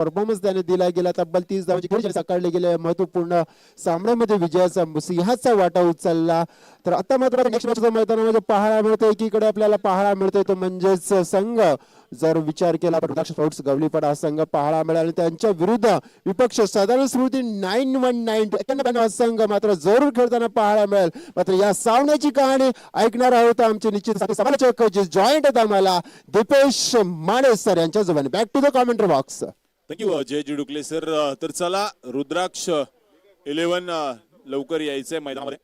Performance त्याने दिला गेला. तब्बल 30 धावांची सकाळले गेले महत्वपूर्ण सामन्यामध्ये विजयाचा सिंहाचा वाटा उचलला. तर आता मात्र नेक्स्ट मॅचच्या मैदानामध्ये पाहायला मिळतं, एकीकडे आपल्याला पाहायला मिळतोय तो म्हणजेच संघ जर विचार केला रुद्राक्ष स्पोर्ट्स गवळीपाडा हा संघ पाहायला मिळाला. त्यांच्या विरुद्ध विपक्ष साधारण स्मृती 9192 हा संघ मात्र जरूर खेळताना पाहायला मिळेल. मात्र या सामन्याची कहाणी ऐकणार आहोत आमचे निश्चित समालोचक जे जॉईंट आहेत आम्हाला दीपेश माने सर यांच्या जवळ. Back to the commentary box. Thank you Jay ji Dukle sir. तर चला रुद्राक्ष 11 लवकर यायचंय मैदानामध्ये.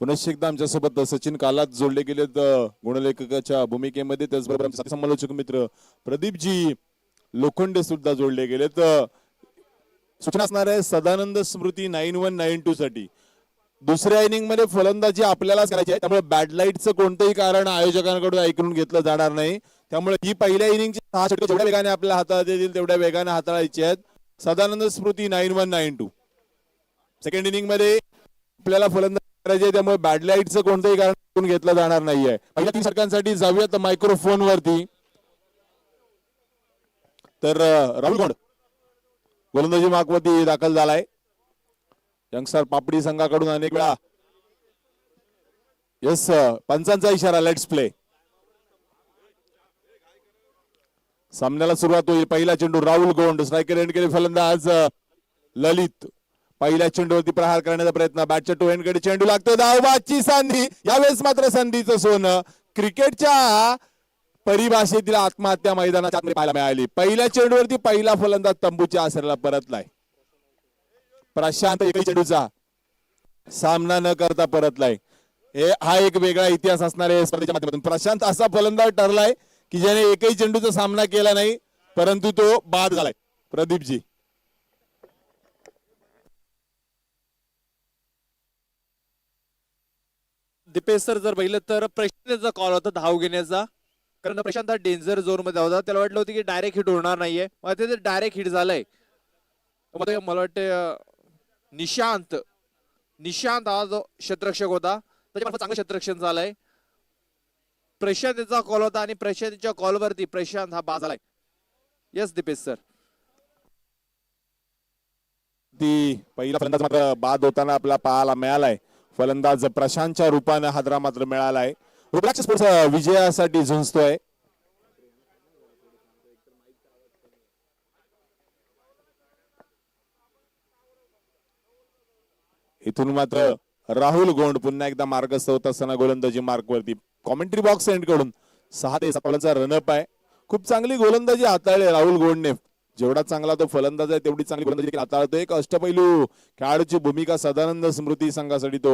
पुनश्च एकदा आमच्यासोबत सचिन कालात जोडले गेलेत गुणलेखकाच्या भूमिकेमध्ये. त्याचबरोबर आमचे समालोचक मित्र प्रदीपजी लोखंडे सुद्धा जोडले गेलेत. सूचना असणार आहे सदानंद स्मृती 9192 साठी. दुसऱ्या इनिंग मध्ये फलंदाजी आपल्यालाच करायची आहे, त्यामुळे बॅड लाईटचं कोणतंही कारण आयोजकांकडून ऐकून घेतलं जाणार नाही. त्यामुळे ही पहिल्या इनिंगची 6 षटके जेवढ्या वेगाने आपल्या हातात येतील तेवढ्या वेगाने हाताळायची आहेत. सदानंद स्मृती 9192. सेकंड इनिंग मध्ये आपल्याला फलंदाजी करायची आहे, त्यामुळे बॅड लाईटचं कोणतंही कारण ऐकून घेतलं जाणार नाहीये. पहिल्या 3 षटकांसाठी जाऊयात मायक्रोफोन वरती. तर राहुल गोंड गोलंदाजी मार्कवरती दाखल झालाय. यंगस्टर पापडी संघाकडून अनेक वेळा यस पंचांचा इशारा लेट्स प्ले. सामन्याला सुरुवात होईल. पहिला चेंडू राहुल गोंड स्ट्रायकर एंड केले फलंदाज ललित. पहिल्या चेंडूवरती प्रहार करण्याचा प्रयत्न. बॅटच्या टू एंड कडे चेंडू लागतो. धावबाची संधी. यावेळेस मात्र संधीचं सोनं क्रिकेटच्या परिभाषेतील आत्महत्या मैदानाच्या आतमध्ये पाहायला मिळाली. पहिल्या चेंडूवरती पहिला फलंदाज तंबूच्या आसऱ्याला परतलाय. प्रशांत एकही चेंडूचा सामना न करता परतलाय. हा एक वेगळा इतिहास असणार आहे स्पर्धेच्या माध्यमातून. प्रशांत असा फलंदाज ठरलाय की ज्याने एकही चेंडूचा सामना केला नाही, परंतु तो बाद झालाय. प्रदीपजी दीपेश सर जर पाहिलं तर प्रशांतचा कॉल होता धाव घेण्याचा, कारण प्रशांत हा डेंजर झोन मध्ये होता. त्याला वाटलं होतं की डायरेक्ट हिट होणार नाहीये, मग ते डायरेक्ट हिट झालंय. मला वाटतं निशांत हा जो क्षेत्ररक्षक होता त्याच्या चांगलं क्षेत्ररक्षण झालंय. प्रशांतचा कॉल होता आणि प्रशांतच्या कॉलवरती प्रशांत हा बाद झालाय. Yes Deepesh sir. ती पहिला फलंदाज मात्र बाद होताना आपला पाहायला मिळालाय. फलंदाज प्रशांतच्या रूपाने हादरा मात्र मिळालाय. रुद्राक्ष स्पोर्ट्स विजयासाठी झुंजतोय. इथून मात्र राहुल गोंड पुन्हा एकदा मार्गस्थ होत असताना गोलंदाजी मार्कवरती. कॉमेंट्री बॉक्स एंड कडून 6 ते 7 बॉलचा रनअप आहे. खूप चांगली गोलंदाजी हाताळली राहुल गोंडने. जेवढा चांगला तो फलंदाज आहे तेवढी चांगली गोलंदाजी हाताळतो. एक अष्टपैलू खेळाडूची भूमिका सदानंद स्मृती संघासाठी तो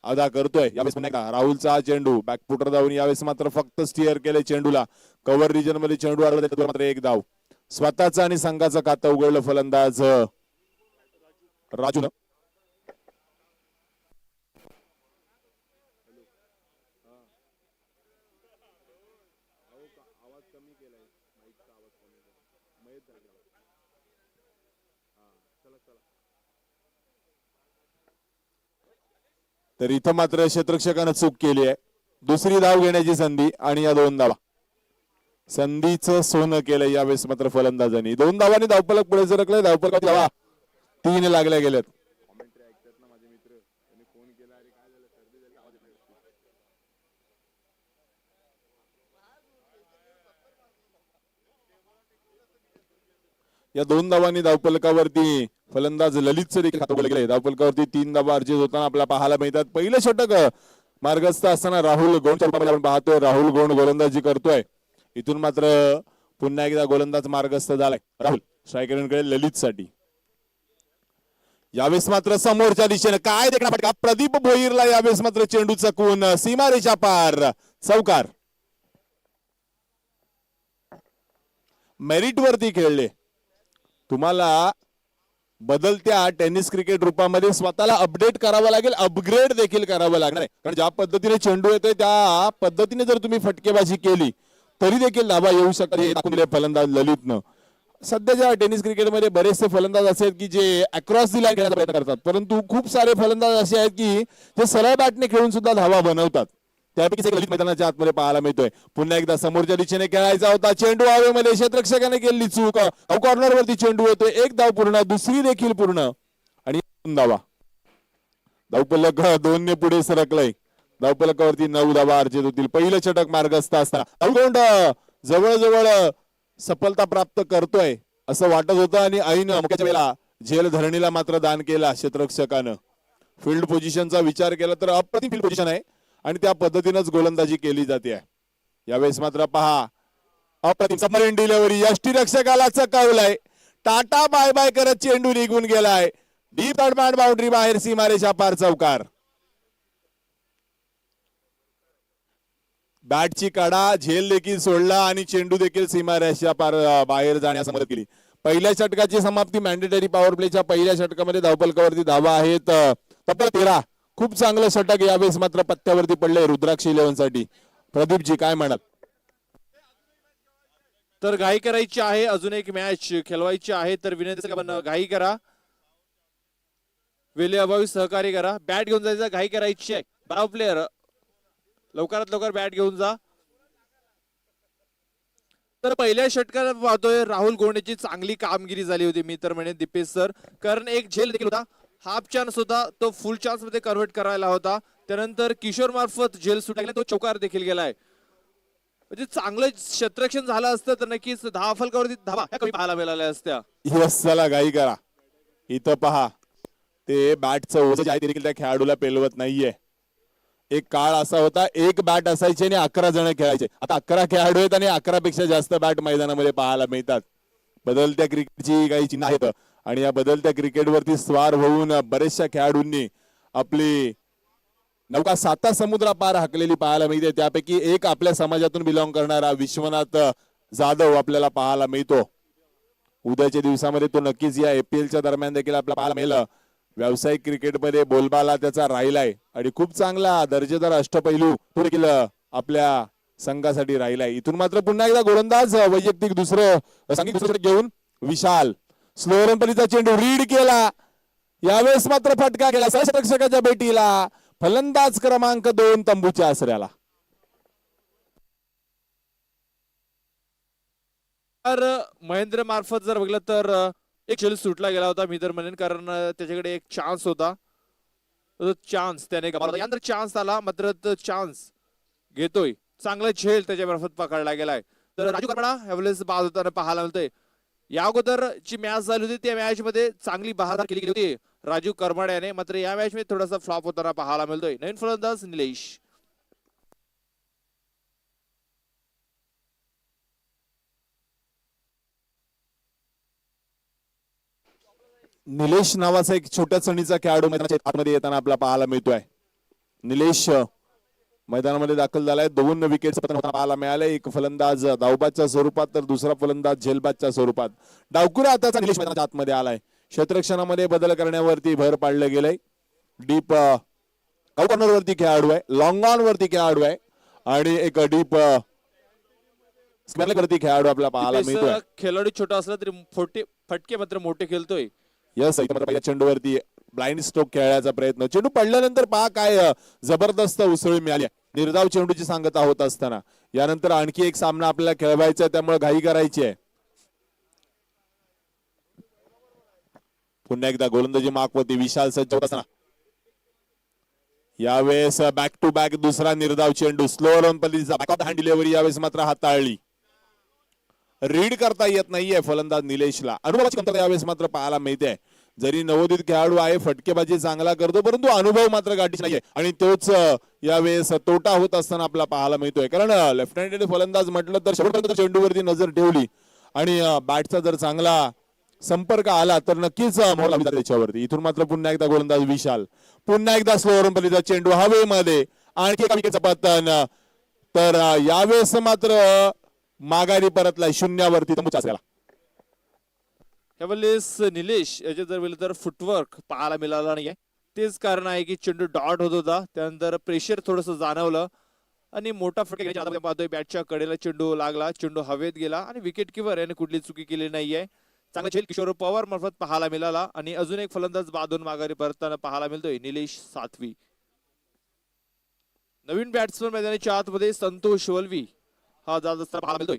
अदा करतोय. यावेळेस पुन्हा एकदा राहुलचा चेंडू बॅकफुटर धावून यावेळेस मात्र फक्त स्टिअर केले चेंडूला. कव्हर रिजन मध्ये चेंडू अडवला मात्र एक धाव. स्वतःचा आणि संघाचं खातं उघडलं फलंदाज राजून. तर इथं मात्र क्षेत्ररक्षकानं चूक केली आहे. दुसरी धाव घेण्याची संधी आणि या 2 धावा. संधीचं सोनं केलंय यावेळेस मात्र फलंदाजांनी. 2 धावांनी धावफलक पुढे सरकले. धावफलकाची धावा 3 लागल्या गेल्यात. या 2 धावांनी धावफलकावरती फलंदाज ललितचं देखील खातं उघडलं गेलंय. धावफलकावरती 3 धावा अर्जित होताना आपल्याला पाहायला मिळतात. पहिलं षटक मार्गस्थ असताना राहुल गोंडच्या रूपामध्ये आपण पाहतोय. राहुल गोंड गोलंदाजी करतोय. इथून मात्र पुन्हा एकदा गोलंदाज मार्गस्थ झालाय. राहुल स्ट्रायकरकडे ललित साठी. यावेळेस मात्र समोरच्या दिशेने काय देखणा फटका. प्रदीप भोईरला यावेळेस मात्र चेंडू चकवून सीमारेषा पार चौकार. मेरिट वरती खेळले. तुम्हाला बदलत्या टेनिस क्रिकेट रूपामध्ये स्वतःला अपडेट करावं लागेल, अपग्रेड देखील करावं लागणार आहे. कारण ज्या पद्धतीने चेंडू येतोय त्या पद्धतीने जर तुम्ही फटकेबाजी केली तरी देखील धावा येऊ शकतात हे दाखवून दिले फलंदाज ललितनं. सध्याच्या टेनिस क्रिकेटमध्ये बरेचसे फलंदाज असे आहेत की जे अक्रॉस दी लाईन खेळायचा प्रयत्न करतात, परंतु खूप सारे फलंदाज असे आहेत की जे सरळ बॅटने खेळून सुद्धा धावा बनवतात. त्यापैकी एक ललित मैदानाच्या आतमध्ये पाहायला मिळतोय. पुन्हा एकदा समोरच्या दिशेने खेळायचा होता, चेंडू हवेमध्ये, क्षेत्ररक्षकाने केलेली चूक, कॉर्नर वरती चेंडू होतोय. एक धाव पूर्ण, दुसरी देखील पूर्ण आणि 2 धावा. धावफलक 2 ने पुढे सरकलंय. धावफलकावरती 9 धावा अर्जित होतील. पहिलं षटक मार्गस्थ असताना धावगोंड जवळजवळ सफलता प्राप्त करतोय असं वाटत होतं आणि ऐन मुख्याच्या वेळेला झेल धरणीला मात्र दान केला क्षेत्ररक्षकानं. फील्ड पोझिशनचा विचार केला तर अप्रतिम फील्ड पोझिशन आहे आणि त्या पद्धतीनंच गोलंदाजी केली जाते. यावेळेस मात्र पहा अप्रतिम सबमरीन डिलिव्हरी, यष्टीरक्षकाला चकावलाय, टाटा बाय बाय करत चेंडू निघून गेलाय. डीप अडमांड बाउंड्री बाहेर, सीमारेषा पार, चौकार. बॅटची कडा झेल देखील सोडला आणि चेंडू देखील सीमारेषा पार बाहेर जाण्यास मदत केली. पहिल्या षटकाची समाप्ती मॅन्डेटरी पॉवर प्लेच्या पहिल्या षटकामध्ये धावफलकावरती धावा आहेत तब्बल 13. खूप चांगलं षटक यावेळेस मात्र पत्त्यावरती पडले रुद्राक्ष 11 साठी. प्रदीपजी काय म्हणाल? तर घाई करायची आहे, अजून एक मॅच खेळवायची आहे तर विनंती आपण घाई करा, वेळेअभावी सहकार्य करा. बॅट घेऊन जायचं, घाई करायची आहे. 12 प्लेयर लवकरात लवकर बॅट घेऊन जा. तर पहिल्या षटकात पाहतोय राहुल गोंडेची चांगली कामगिरी झाली होती मी तर म्हणेन दीपेश सर, कारण एक झेल देखील होता, हाफ चान्स होता, तो फुल चान्स मध्ये कन्व्हर्ट करायला होता. त्यानंतर किशोर मार्फत झेल सुटायला तो चौकार देखील गेलाय. म्हणजे चांगलं क्षेत्ररक्षण झालं असतं तर नक्कीच धावफलकावरती धावा कमी पाहायला मिळाल्या असत्या. यस, चला घाई करा. इथं पहा ते बॅटचं ओझं जे आहे ते देखील त्या खेळाडूला पेलवत नाहीये. एक काळ असा होता एक बॅट असायची आणि 11 जण खेळायचे. आता 11 खेळाडू आहेत आणि 11 पेक्षा जास्त बॅट मैदानामध्ये पाहायला मिळतात. बदलत्या क्रिकेटची काही चिन्ह आहेत आणि या बदलत्या क्रिकेटवरती स्वार होऊन बरेचशा खेळाडूंनी आपली नौका 7 समुद्र पार हाकलेली पाहायला मिळते. त्यापैकी एक आपल्या समाजातून बिलॉंग करणारा विश्वनाथ जाधव आपल्याला पाहायला मिळतो. उद्याच्या दिवसामध्ये तो नक्कीच या APLच्या दरम्यान देखील आपल्याला पाहायला मिळेल. व्यावसायिक क्रिकेटमध्ये बोलबाला त्याचा राहिलाय आणि खूप चांगला दर्जेदार अष्टपैलू तो देखील आपल्या संघासाठी राहिलाय. इथून मात्र पुन्हा एकदा गोलंदाज वैयक्तिक दुसरं षटक घेऊन विशाल स्लो रनपलीचा चेंडू रीड केला. यावेळेस मात्र फटका केला क्षेत्ररक्षकाच्या भेटीला. फलंदाज क्रमांक 2 तंबूच्या आसऱ्याला. तर महेंद्र मार्फत जर बघलं तर एक झेल सुटला गेला होता मी तर म्हणेन, कारण त्याच्याकडे एक चान्स होता, चान्स त्याने गमावला. यानंतर चान्स आला मात्र चान्स घेतोय, चांगला झेल त्याच्या मार्फत पकडला गेलाय. तर राजू करमाडा यावेळेस बाद होताना पाहायला मिळतोय. या अगोदर जी मॅच झाली होती त्या मॅच मध्ये चांगली बहादर केली गेली होती राजू करमाडा याने, मात्र या मॅच मध्ये थोडासा फ्लॉप होताना पाहायला मिळतोय. नवीन फलंदाज निलेश. निलेश नावाचा एक छोट्या चणीचा खेळाडू मैदानाच्या आतमध्ये येताना आपला पाहायला मिळतोय. निलेश मैदानामध्ये दाखल झालाय. 2 विकेट पतन होताना पाहायला मिळाले. एक फलंदाज धावबादच्या स्वरूपात तर दुसरा फलंदाज झेलबादच्या स्वरूपात. डावकुरा आताचा निलेश मैदानाच्या आतमध्ये आलाय. क्षेत्ररक्षणामध्ये बदल करण्यावरती भर पाडलं गेलंय. डीप कॉर्नर वरती खेळाडू आहे, लॉंग ऑन वरती खेळाडू आहे आणि एक डीप वरती खेळाडू आपल्याला पाहायला मिळतोय. खेळाडू छोटा असला तरी फटके मात्र मोठे खेळतोय. यस, पहिल्या चेंडूवरती ब्लाइंड स्ट्रोक खेळण्याचा प्रयत्न. चेंडू पडल्यानंतर पहा काय जबरदस्त उसळी मिळाली. निर्धाव चेंडूची सांगता होत असताना यानंतर आणखी एक सामना आपल्याला खेळवायचा, त्यामुळे घाई करायची आहे. पुन्हा एकदा गोलंदाजी मार्कवरती विशाल सज्ज होत असताना यावेळेस बॅक टू बॅक दुसरा निर्धाव चेंडू. स्लो रन पलीचा back of the hand delivery यावेळेस मात्र हाताळली. रीड करता येत नाहीये फलंदाज निलेशला. अनुभवाची कमतरता यावेळेस मात्र पाहायला मिळते. जरी नवोदित खेळाडू आहे, फटकेबाजी चांगला करतो, परंतु अनुभव मात्र गाठीच नाहीये आणि तोच यावेळेस तोटा होत असताना आपल्याला पाहायला मिळतोय. कारण लेफ्ट हँडेड फलंदाज म्हटलं तर शेवटपर्यंत चेंडूवरती नजर ठेवली आणि बॅटचा जर चांगला संपर्क आला तर नक्कीच मोड लागली त्याच्यावरती. इथून मात्र पुन्हा एकदा गोलंदाज विशाल. पुन्हा एकदा स्लो रनपलीचा चेंडू हवेमध्ये. आणखी एका विकेटचं पतन. तर यावेळेस मात्र माघारी परतलाय 0 वरती तंबूच्या आसऱ्याला. त्यावेळेस निलेश याचे जर वेळ तर फुटवर्क पाहायला मिळाला नाहीये. तेच कारण आहे की चेंडू डॉट होत होता, त्यानंतर प्रेशर थोडस जाणवलं आणि मोठा फटका घेण्याच्या आत पाहतोय बॅटच्या कडेला चेंडू लागला, चेंडू हवेत गेला आणि विकेट किपर याने कुठली चुकी केली नाहीये. चांगला झेल किशोर पवार मार्फत पाहायला मिळाला आणि अजून एक फलंदाज बादून माघारी परतताना पाहायला मिळतोय निलेश सातवी. नवीन बॅट्समन मैदानाच्या आतमध्ये संतोष वल्वी हा जात असताना पाहायला मिळतोय.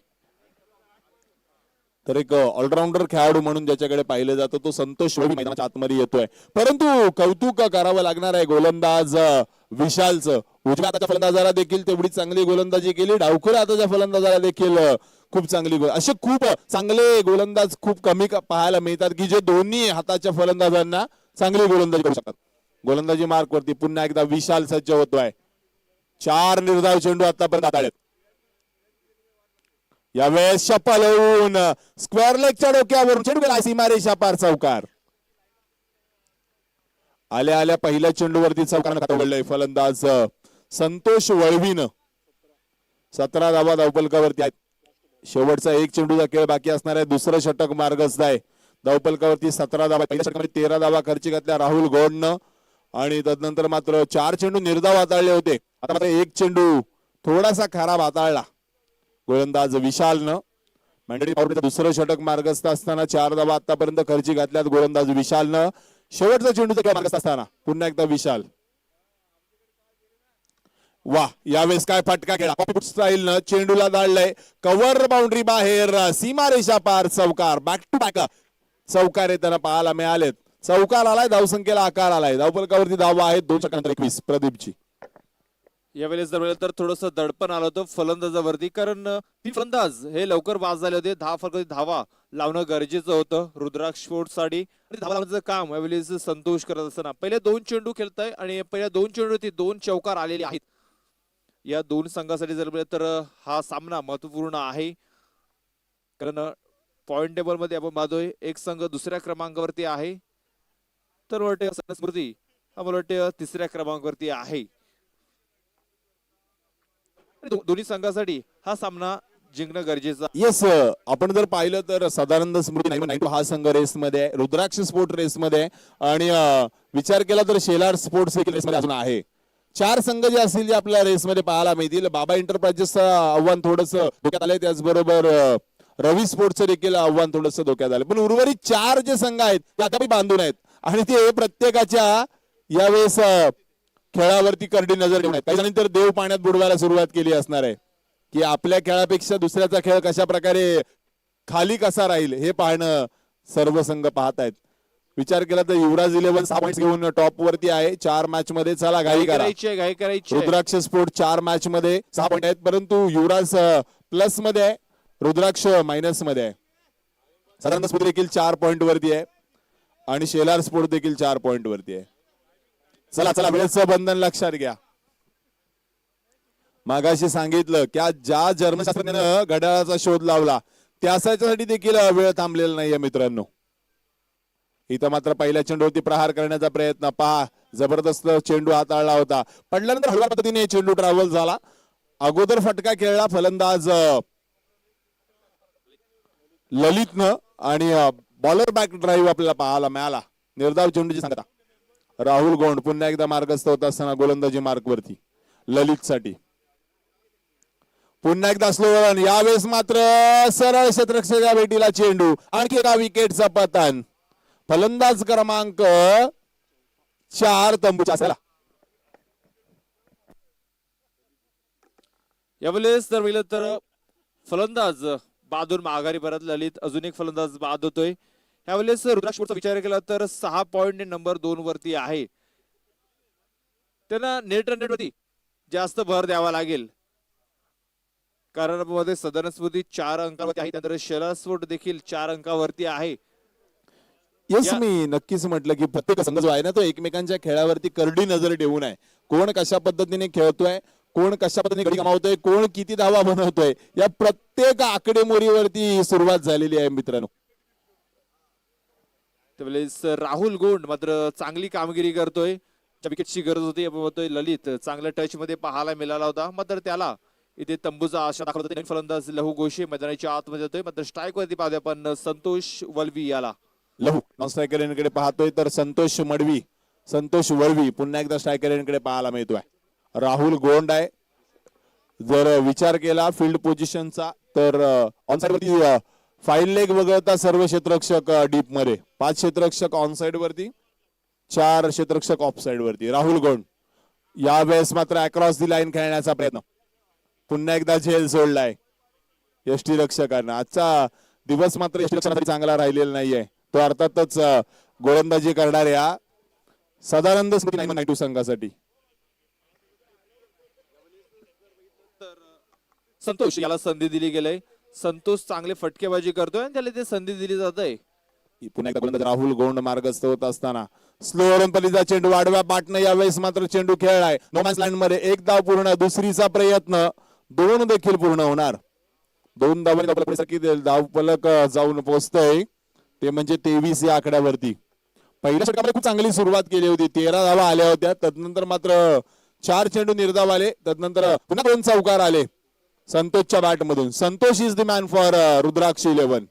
तर एक ऑलराऊंडर खेळाडू म्हणून ज्याच्याकडे पाहिलं जातं तो संतोष वल्वी मैदानाच्या आतमध्ये येतोय. परंतु कौतुक करावं लागणार आहे गोलंदाज विशालचं. उजव्या हाताच्या फलंदाजाला देखील तेवढी चांगली गोलंदाजी केली, डावखुऱ्या हाताच्या फलंदाजाला देखील खूप चांगली असे खूप चांगले गोलंदाज खूप कमी पाहायला मिळतात की जे दोन्ही हाताच्या फलंदाजांना चांगली गोलंदाजी करू शकतात. गोलंदाजी मार्क वरती पुन्हा एकदा विशाल सज्ज होतोय. 4 निर्धाव चेंडू आतापर्यंत हाताळलेत. यावेळेस शपल होऊन स्क्वेअर लेगच्या डोक्यावरून चेंडू गेला सीमारेषा पार चौकार. आल्या आल्या पहिल्या चेंडूवरती चौकारानं खातं उघडलंय फलंदाज संतोष वळवीनं. 17 धावा धावपलकावरती आहेत. शेवटचा एक चेंडूचा खेळ बाकी असणार आहे. दुसरं षटक मार्गस्थ आहे. धावपलकावरती 17 धावा, पहिल्या षटकामध्ये 13 धावा खर्ची घातल्या राहुल गौडनं आणि तदनंतर मात्र 4 चेंडू निर्धाव हाताळले होते. आता मात्र एक चेंडू थोडासा खराब हाताळला गोलंदाज विशालनं. मॅन्डेटरी पॉवरचं दुसरं षटक मार्गस्थ असताना 4 धावा आतापर्यंत खर्ची घातल्यात गोलंदाज विशालनं. शेवटचा चेंडूचा खेळ मार्गस्थ असताना पुन्हा एकदा विशाल. वा, यावेळेस काय फटका खेळा स्टाईलनं चेंडूला दाळलंय. कव्हर बाउंड्री बाहेर सीमारेषा पार चौकार. बॅक टू बॅक चौकार येताना पाहायला मिळालेत. चौकार आलाय, धावसंख्येला आकार आलाय. धावपलकावरती धावा आहेत 2 षटकानंतर 21 प्रदीपची. यावेळेस जर वेळेला तर थोडस दडपण आलं होतं फलंदाजावरती, कारण ती फलंदाज हे लवकर बाद झाले होते. 10 फलकावरती धावा लावणं गरजेचं होतं रुद्राक्ष स्पोर्ट्ससाठी. आणि धावा लावण्याचं काम यावेळेस संतोष करत असताना पहिले 2 चेंडू खेळताय आणि पहिल्या 2 चेंडूवरती 2 चौकार आलेले आहेत. या 2 संघासाठी जर वेळेला तर हा सामना महत्वपूर्ण आहे, कारण पॉइंट टेबल मध्ये आपण पाहतोय एक संघ दुसऱ्या क्रमांकावरती आहे, तर वाटते स्मृती हा मला वाटते 3ऱ्या क्रमांकावरती आहे. दोन्ही संघासाठी हा सामना जिंकणं गरजेचं. येस, आपण जर पाहिलं तर सदानंद स्मृती 992 हा संघ रेसमध्ये आहे, रुद्राक्ष स्पोर्ट रेसमध्ये आहे आणि विचार केला तर शेलार स्पोर्ट्स देखील रेसमध्ये अजून आहे. 4 संघ जे असतील जे आपल्या रेसमध्ये पाहायला मिळतील. बाबा एंटरप्राइजेसचं आव्हान थोडंसं धोक्यात आलंय, त्याचबरोबर रवी स्पोर्ट्सचं देखील आव्हान थोडंसं धोक्यात आलं. पण उर्वरित 4 जे संघ आहेत ते आता बांधून आहेत आणि ते प्रत्येकाच्या यावेळेस खेळावरती करडी नजर ठेवून आहेत. काही जणांनी तर देव पाण्यात बुडवायला सुरुवात केली असणार आहे की आपल्या खेळापेक्षा दुसऱ्याचा खेळ कशा प्रकारे खाली कसा राहील हे पाहणं सर्व संघ पाहत आहेत. विचार केला तर युवराज 11 6 पॉईंट्स घेऊन टॉप वरती आहे 4 मॅच मध्ये. चला घाई करायची. रुद्राक्ष स्पोर्ट 4 मॅच मध्ये 6 पॉईंट आहेत, परंतु युवराज प्लस मध्ये आहे, रुद्राक्ष मायनस मध्ये आहे. सदानंद स्पोर्ट देखील 4 पॉईंट वरती आहे आणि शेलार स्पोर्ट देखील 4 पॉईंट वरती आहे. चला वेळेचं बंधन लक्षात घ्या. मागाशी सांगितलं की ज्या जर्मशास्त्रज्ञानं घड्याळाचा शोध लावला त्यासाठी देखील वेळ थांबलेला नाहीये मित्रांनो. इथं मात्र पहिल्या चेंडूवरती प्रहार करण्याचा प्रयत्न पहा, जबरदस्त चेंडू हाताळला होता. पडल्यानंतर हळव्या पद्धतीने चेंडू ट्रॅव्हल झाला. अगोदर फटका खेळला फलंदाज ललितनं आणि बॉलर बॅक ड्राईव्ह आपल्याला पाहायला मिळाला. निर्धाव चेंडूची सांगता राहुल गौंड पुन्हा एकदा मार्गस्थ होत असताना गोलंदाजी मार्क वरती ललित साठी. पुन्हा एकदा स्लो रन. यावेळेस मात्र सरळ क्षेत्ररक्षकाच्या भेटीला चेंडू. आणखी एका विकेटचा पतन. फलंदाज क्रमांक 4 तंबूच्या असेल. यावेळेस जर पाहिलं तर फलंदाज बादून माघारी परत ललित, अजून एक फलंदाज बाद होतोय. यावेळेस रुद्राक्ष स्पोर्टचा विचार केला तर 6 पॉइंट नंबर 2 वरती आहे. त्यांना नेट रन रेट वरती जास्त भर द्यावा लागेल, कारण मध्ये सदन स्मृती 4 अंकावरती आहे, त्यानंतर शेलार स्पोर्ट देखील 4 अंकावरती आहे. येस, मी नक्कीच म्हटलं की प्रत्येक संघ जो आहे ना तो एकमेकांच्या खेळावरती करडी नजर ठेवून आहे. कोण कशा पद्धतीने खेळतोय, कोण कशा पद्धतीने गडी कमावतोय, कोण किती धावा बनवतोय, या प्रत्येक आकडेमोडीवरती सुरुवात झालेली आहे मित्रांनो. त्यावेळेस राहुल गोंड मात्र चांगली कामगिरी करतोय. विकेटची गरज होती, आपण ललित चांगल्या टच मध्ये पाहायला मिळाला होता, मात्र त्याला इथे तंबूचा आशा दाखवत होते. फलंदाज लहू घोषे मैदानाच्या आतमध्ये येतोय, मात्र स्ट्राईक वरती पाहतोय आपण संतोष वल्वी याला. लहू नॉन स्ट्रायकर यांकडे पाहतोय तर संतोष वळवी पुन्हा एकदा स्ट्रायकर यांकडे पाहायला मिळतोय. राहुल गोंड आहे. जर विचार केला फील्ड पोझिशनचा तर ऑनसाइड वरती फाईल लेग वगळता सर्व क्षेत्ररक्षक डीप मध्ये, 5 क्षेत्ररक्षक ऑनसाइड वरती, 4 क्षेत्ररक्षक ऑफसाइड वरती. राहुल गोंड यावेळेस मात्र अक्रॉस दी लाईन खेळण्याचा प्रयत्न, पुन्हा एकदा झेल सोडलाय यष्टीरक्षकांना. आजचा दिवस मात्र यष्टीरक्षकांसाठी चांगला राहिलेला नाहीये. तो अर्थातच गोलंदाजी करणाऱ्या सदानंद स्मृती नायटू संघासाठी. संतोष याला संधी दिली गेली. संतोष चांगले फटकेबाजी करतोय आणि त्याला ते संधी दिली जात आहे. पुन्हा एकदा गोलंदाज राहुल गोंड मार्गस्थ होत असताना स्लोवरून पलीचा चेंडू आडव्या पाटनं यावेळेस मात्र चेंडू खेळलाय नोमॅन्स लाईन मध्ये. एक धाव पूर्ण, दुसरीचा प्रयत्न, 2 देखील पूर्ण होणार. 2 धावांनी धावफलक जाऊन पोहोचतोय ते म्हणजे 23 या आकड्यावरती. पहिल्या षटकामध्ये खूप चांगली सुरुवात केली होती, 13 धावा आल्या होत्या. तदनंतर मात्र 4 चेंडू निर्धाव आले. तदनंतर पुन्हा 2 चौकार आले संतोषच्या बॅट मधून. Santosh is the man for Rudraksh 11.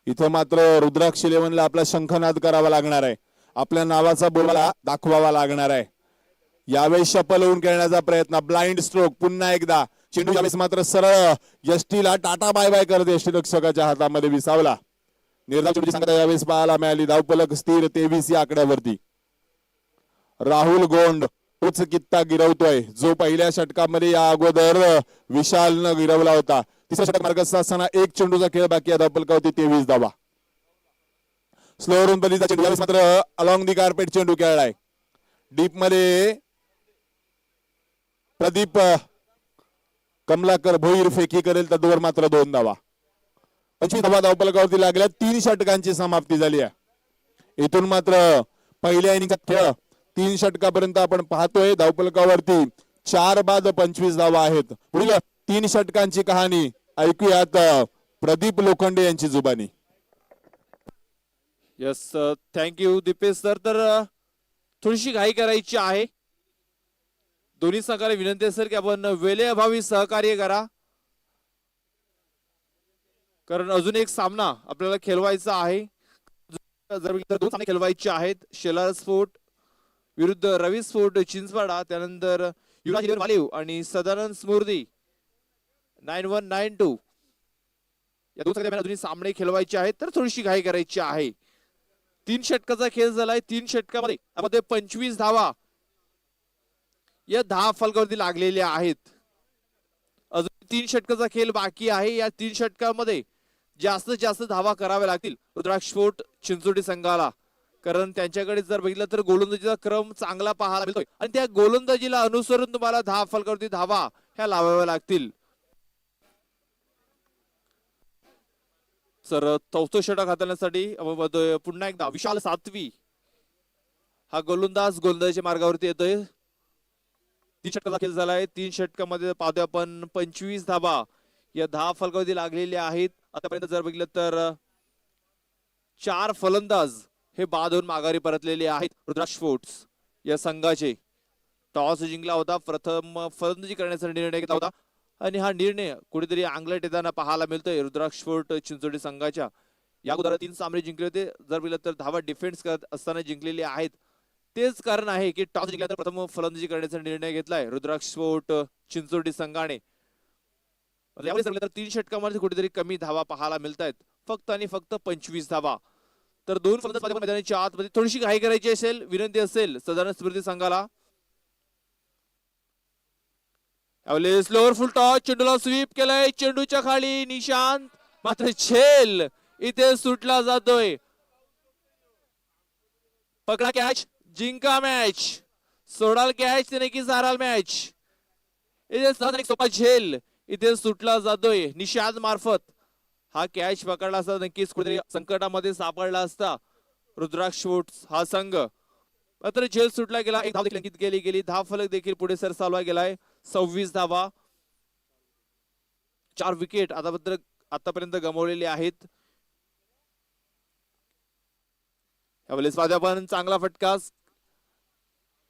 इथं मात्र रुद्राक्ष 11ला आपला शंखनाद करावा लागणार आहे, आपल्या नावाचा बोलवाला दाखवावा लागणार आहे. यावेळी शपल होऊन खेळण्याचा प्रयत्न, ब्लाइंड स्ट्रोक. पुन्हा एकदा चेंडू यावेळेस मात्र सरळ यष्टीला टाटा बाय बाय करत यष्टीरक्षकाच्या हातामध्ये विसावला. निर्धाव चेंडूची संख्या यावेळेस पाहायला मिळाली. धावफलक स्थिर 23 या आकड्यावरती. राहुल गोंड तोच कित्ता गिरवतोय जो पहिल्या षटकामध्ये या अगोदर विशालनं गिरवला होता. तिसऱ्या षटक मार्गस्थ असताना 1 चेंडूचा खेळ बाकी आहे. धावफलकावरती 23 धावा. स्लोवरून बलीचा चेंडू यावेळेस मात्र अलॉंग दी कार्पेट चेंडू खेळलाय. डीप मध्ये प्रदीप कमलाकर भोईर फेकी करेल तर दूर मात्र 2 धावा. 25 धावा धावफलकावरती लागल्या. 3 षटकांची समाप्ती झाली आहे. इथून मात्र पहिल्या इनिंगचा खेळ 3 षटकापर्यंत आपण पाहतोय. धावफलकावरती 4 बाद 25 धावा आहेत. पुढील 3 षटकांची कहाणी ऐकूयात प्रदीप लोखंडे यांची जुबानी. Yes, thank you Deepesh sir. तर थोडीशी घाई करायची आहे. दोन्ही संघाला विनंती असेल की आपण वेळेअभावी सहकार्य करा, कारण अजून एक सामना आपल्याला खेळवायचा आहे. जर 2 सामने खेळवायचे आहेत. शेलार स्पोर्ट विरुद्ध रवी स्पोर्ट चिंचवाडा, त्यानंतर युवराज वालीव आणि सदानंद स्मृती 9192 या 2 संघांमध्ये अजून सामने खेळवायचे आहेत. तर थोडीशी घाई करायची आहे. 3 षटकाचा खेळ झालाय. 3 षटकामध्ये आपण 25 धावा या 10 फलकावरती लागलेल्या आहेत. अजून 3 षटकाचा खेळ बाकी आहे. या 3 षटकामध्ये जास्तीत जास्त धावा कराव्या लागतील रुद्राक्ष स्पोर्ट चिंचोटी संघाला, कारण त्यांच्याकडे जर बघितलं तर गोलंदाजीचा क्रम चांगला पाहायला मिळतोय आणि त्या गोलंदाजीला अनुसरून तुम्हाला 10 फलकावरती धावा ह्या लावाव्या लागतील. सर 4थं षटक हाताळण्यासाठी आपण पुन्हा एकदा विशाल सातवी हा गोलंदाजीच्या मार्गावरती येतोय. 3 षटकाचा खेळ झालाय. 3 षटकामध्ये पाहतोय आपण 25 धावा या 10 फलकावरती लागलेल्या आहेत. आतापर्यंत जर बघितलं तर 4 फलंदाज हे बाद होऊन माघारी परतलेले आहेत. रुद्राक्ष स्पोर्ट्स या संघाचे टॉस जिंकला होता, प्रथम फलंदाजी करण्याचा निर्णय घेतला होता आणि हा निर्णय कुठेतरी अंगलट येताना पाहायला मिळतोय रुद्राक्ष स्पोर्ट चिंचोटी संघाच्या. या अगोदर 3 सामने जिंकले होते. जर बघितलं तर धावा डिफेन्स करत असताना जिंकलेले आहेत. तेच कारण आहे की टॉस जिंकला तर प्रथम फलंदाजी करण्याचा निर्णय घेतलाय रुद्राक्ष स्पोर्ट चिंचोटी संघाने. यावेळी तर 3 षटकामध्ये कुठेतरी कमी धावा पाहायला मिळत आहेत, फक्त आणि फक्त 25 धावा. तर 2 फलंदाज मैदानाच्या आतमध्ये थोडीशी घाई करायची असेल, विनंती असेल सदानंद स्मृती संघाला. यावेळी स्लोअर फुल टॉस, चेंडूला स्वीप केलाय, चेंडूच्या खाली निशांत, मात्र झेल इथे सुटला जातोय. पकडा कॅच, जिंका मॅच, सोडाल कॅच ते नक्कीच हाराल मॅच. इथे सहज एक सोपा झेल इथे सुटला जातोय निशांत मार्फत. हा कॅच पकडला असता नक्कीच कुठेतरी संकटामध्ये सापडला असता रुद्राक्ष स्पोर्ट्स हा संघ. मात्र झेल सुटला गेला. 1 धाव देखील अंकित केली गेली. 10 फलक देखील पुढे सरसावला गेलाय. 26 धावा, 4 विकेट आतापर्यंत गमावलेले आहेत. यावेळेस आपण चांगला फटका,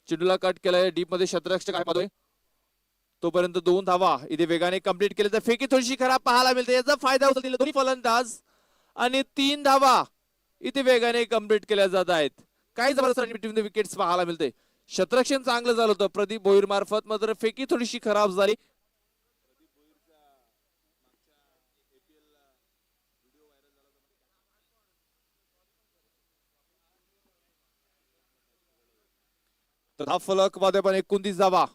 चेंडूला कट केलाय. डीप मध्ये क्षेत्ररक्षक काय पाहतोय तोपर्यंत 2 धावा इथे वेगाने कंप्लीट केले तर फेकी थोडीशी खराब पाहायला मिळते. याचा फायदा होतो दोन्ही फलंदाज आणि 3 धावा इथे वेगाने कम्प्लीट केल्या जात आहेत. काही जबरदस्त रन बिटवीन द विकेट्स पाहायला मिळते. क्षेत्ररक्षण चांगलं झालं होतं प्रदीप भोईर मार्फत, मात्र फेकी थोडीशी खराब झाली. तर हा फलक मध्ये पण 29 धावा.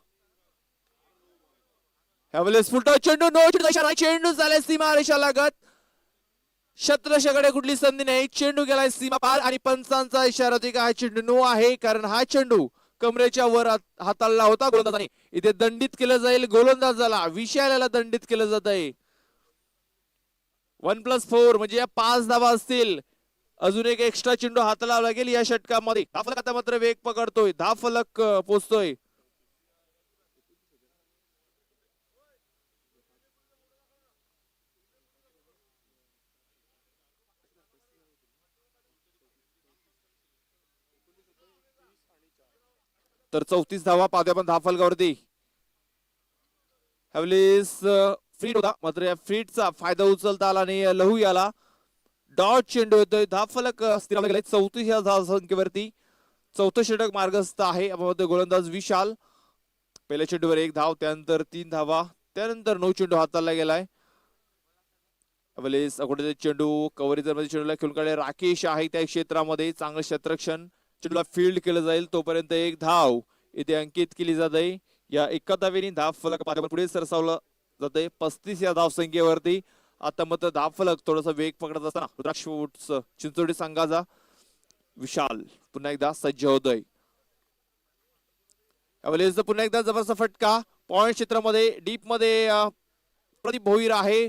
ह्यावेळेस फुलटॉस चेंडू, नो चेंडू इशारा, चेंडू झालाय सीमा रेषा लागत. शतरक्षकडे कुठली संधी नाही, चेंडू गेलाय सीमा पार आणि पंचांचा इशारा होती का हा चेंडू नो आहे, कारण हा चेंडू कमरेच्या वर हाताळला होता गोलंदाजाने. इथे दंडित केलं जाईल गोलंदाजाला, विशालाला दंडित केलं जात आहे. 1+4 म्हणजे या 5 धावा असतील. अजून एक एक्स्ट्रा चेंडू हाताळावा लागेल या षटकामध्ये. हा फलक आता मात्र वेग पकडतोय, 10 फलक पोचतोय. तर 34 धावा पाहतोय आपण 10 फलकावरती. ह्यावेळेस फ्रीट होता, मात्र या फ्रीटचा फायदा उचलता आला आणि लहू याला डॉट चेंडू येतोय. 10 फलक स्थिरावले गेले 34 या धावसंख्येवरती. चौथं षटक मार्गस्थ आहे. गोलंदाज विशाल, पहिल्या चेंडूवर 1 धाव, त्यानंतर 3 धावा, त्यानंतर 9 चेंडू हाताळला गेलाय. ह्यावेळेस अगोदर चेंडू कव्हरेजर मध्ये चेंडूला खेळून काढले राकेश आहे त्या क्षेत्रामध्ये. चांगलं क्षेत्ररक्षण, चेंडूला फील्ड केलं जाईल तोपर्यंत 1 धाव इथे अंकित केली जात आहे. या एका धावेने 10 फलक पुढे सरसावलं जात आहे 35 या धावसंख्येवरती. आता मात्र 10 फलक थोडासा वेग पकडत असताना रुद्राक्ष वुड्स चिंचोडी संघाचा विशाल पुन्हा एकदा सज्ज होतोय. यावेळेस पुन्हा एकदा जबरदस्त फटका पॉइंट क्षेत्रामध्ये डीप मध्ये प्रदीप भोईर आहे,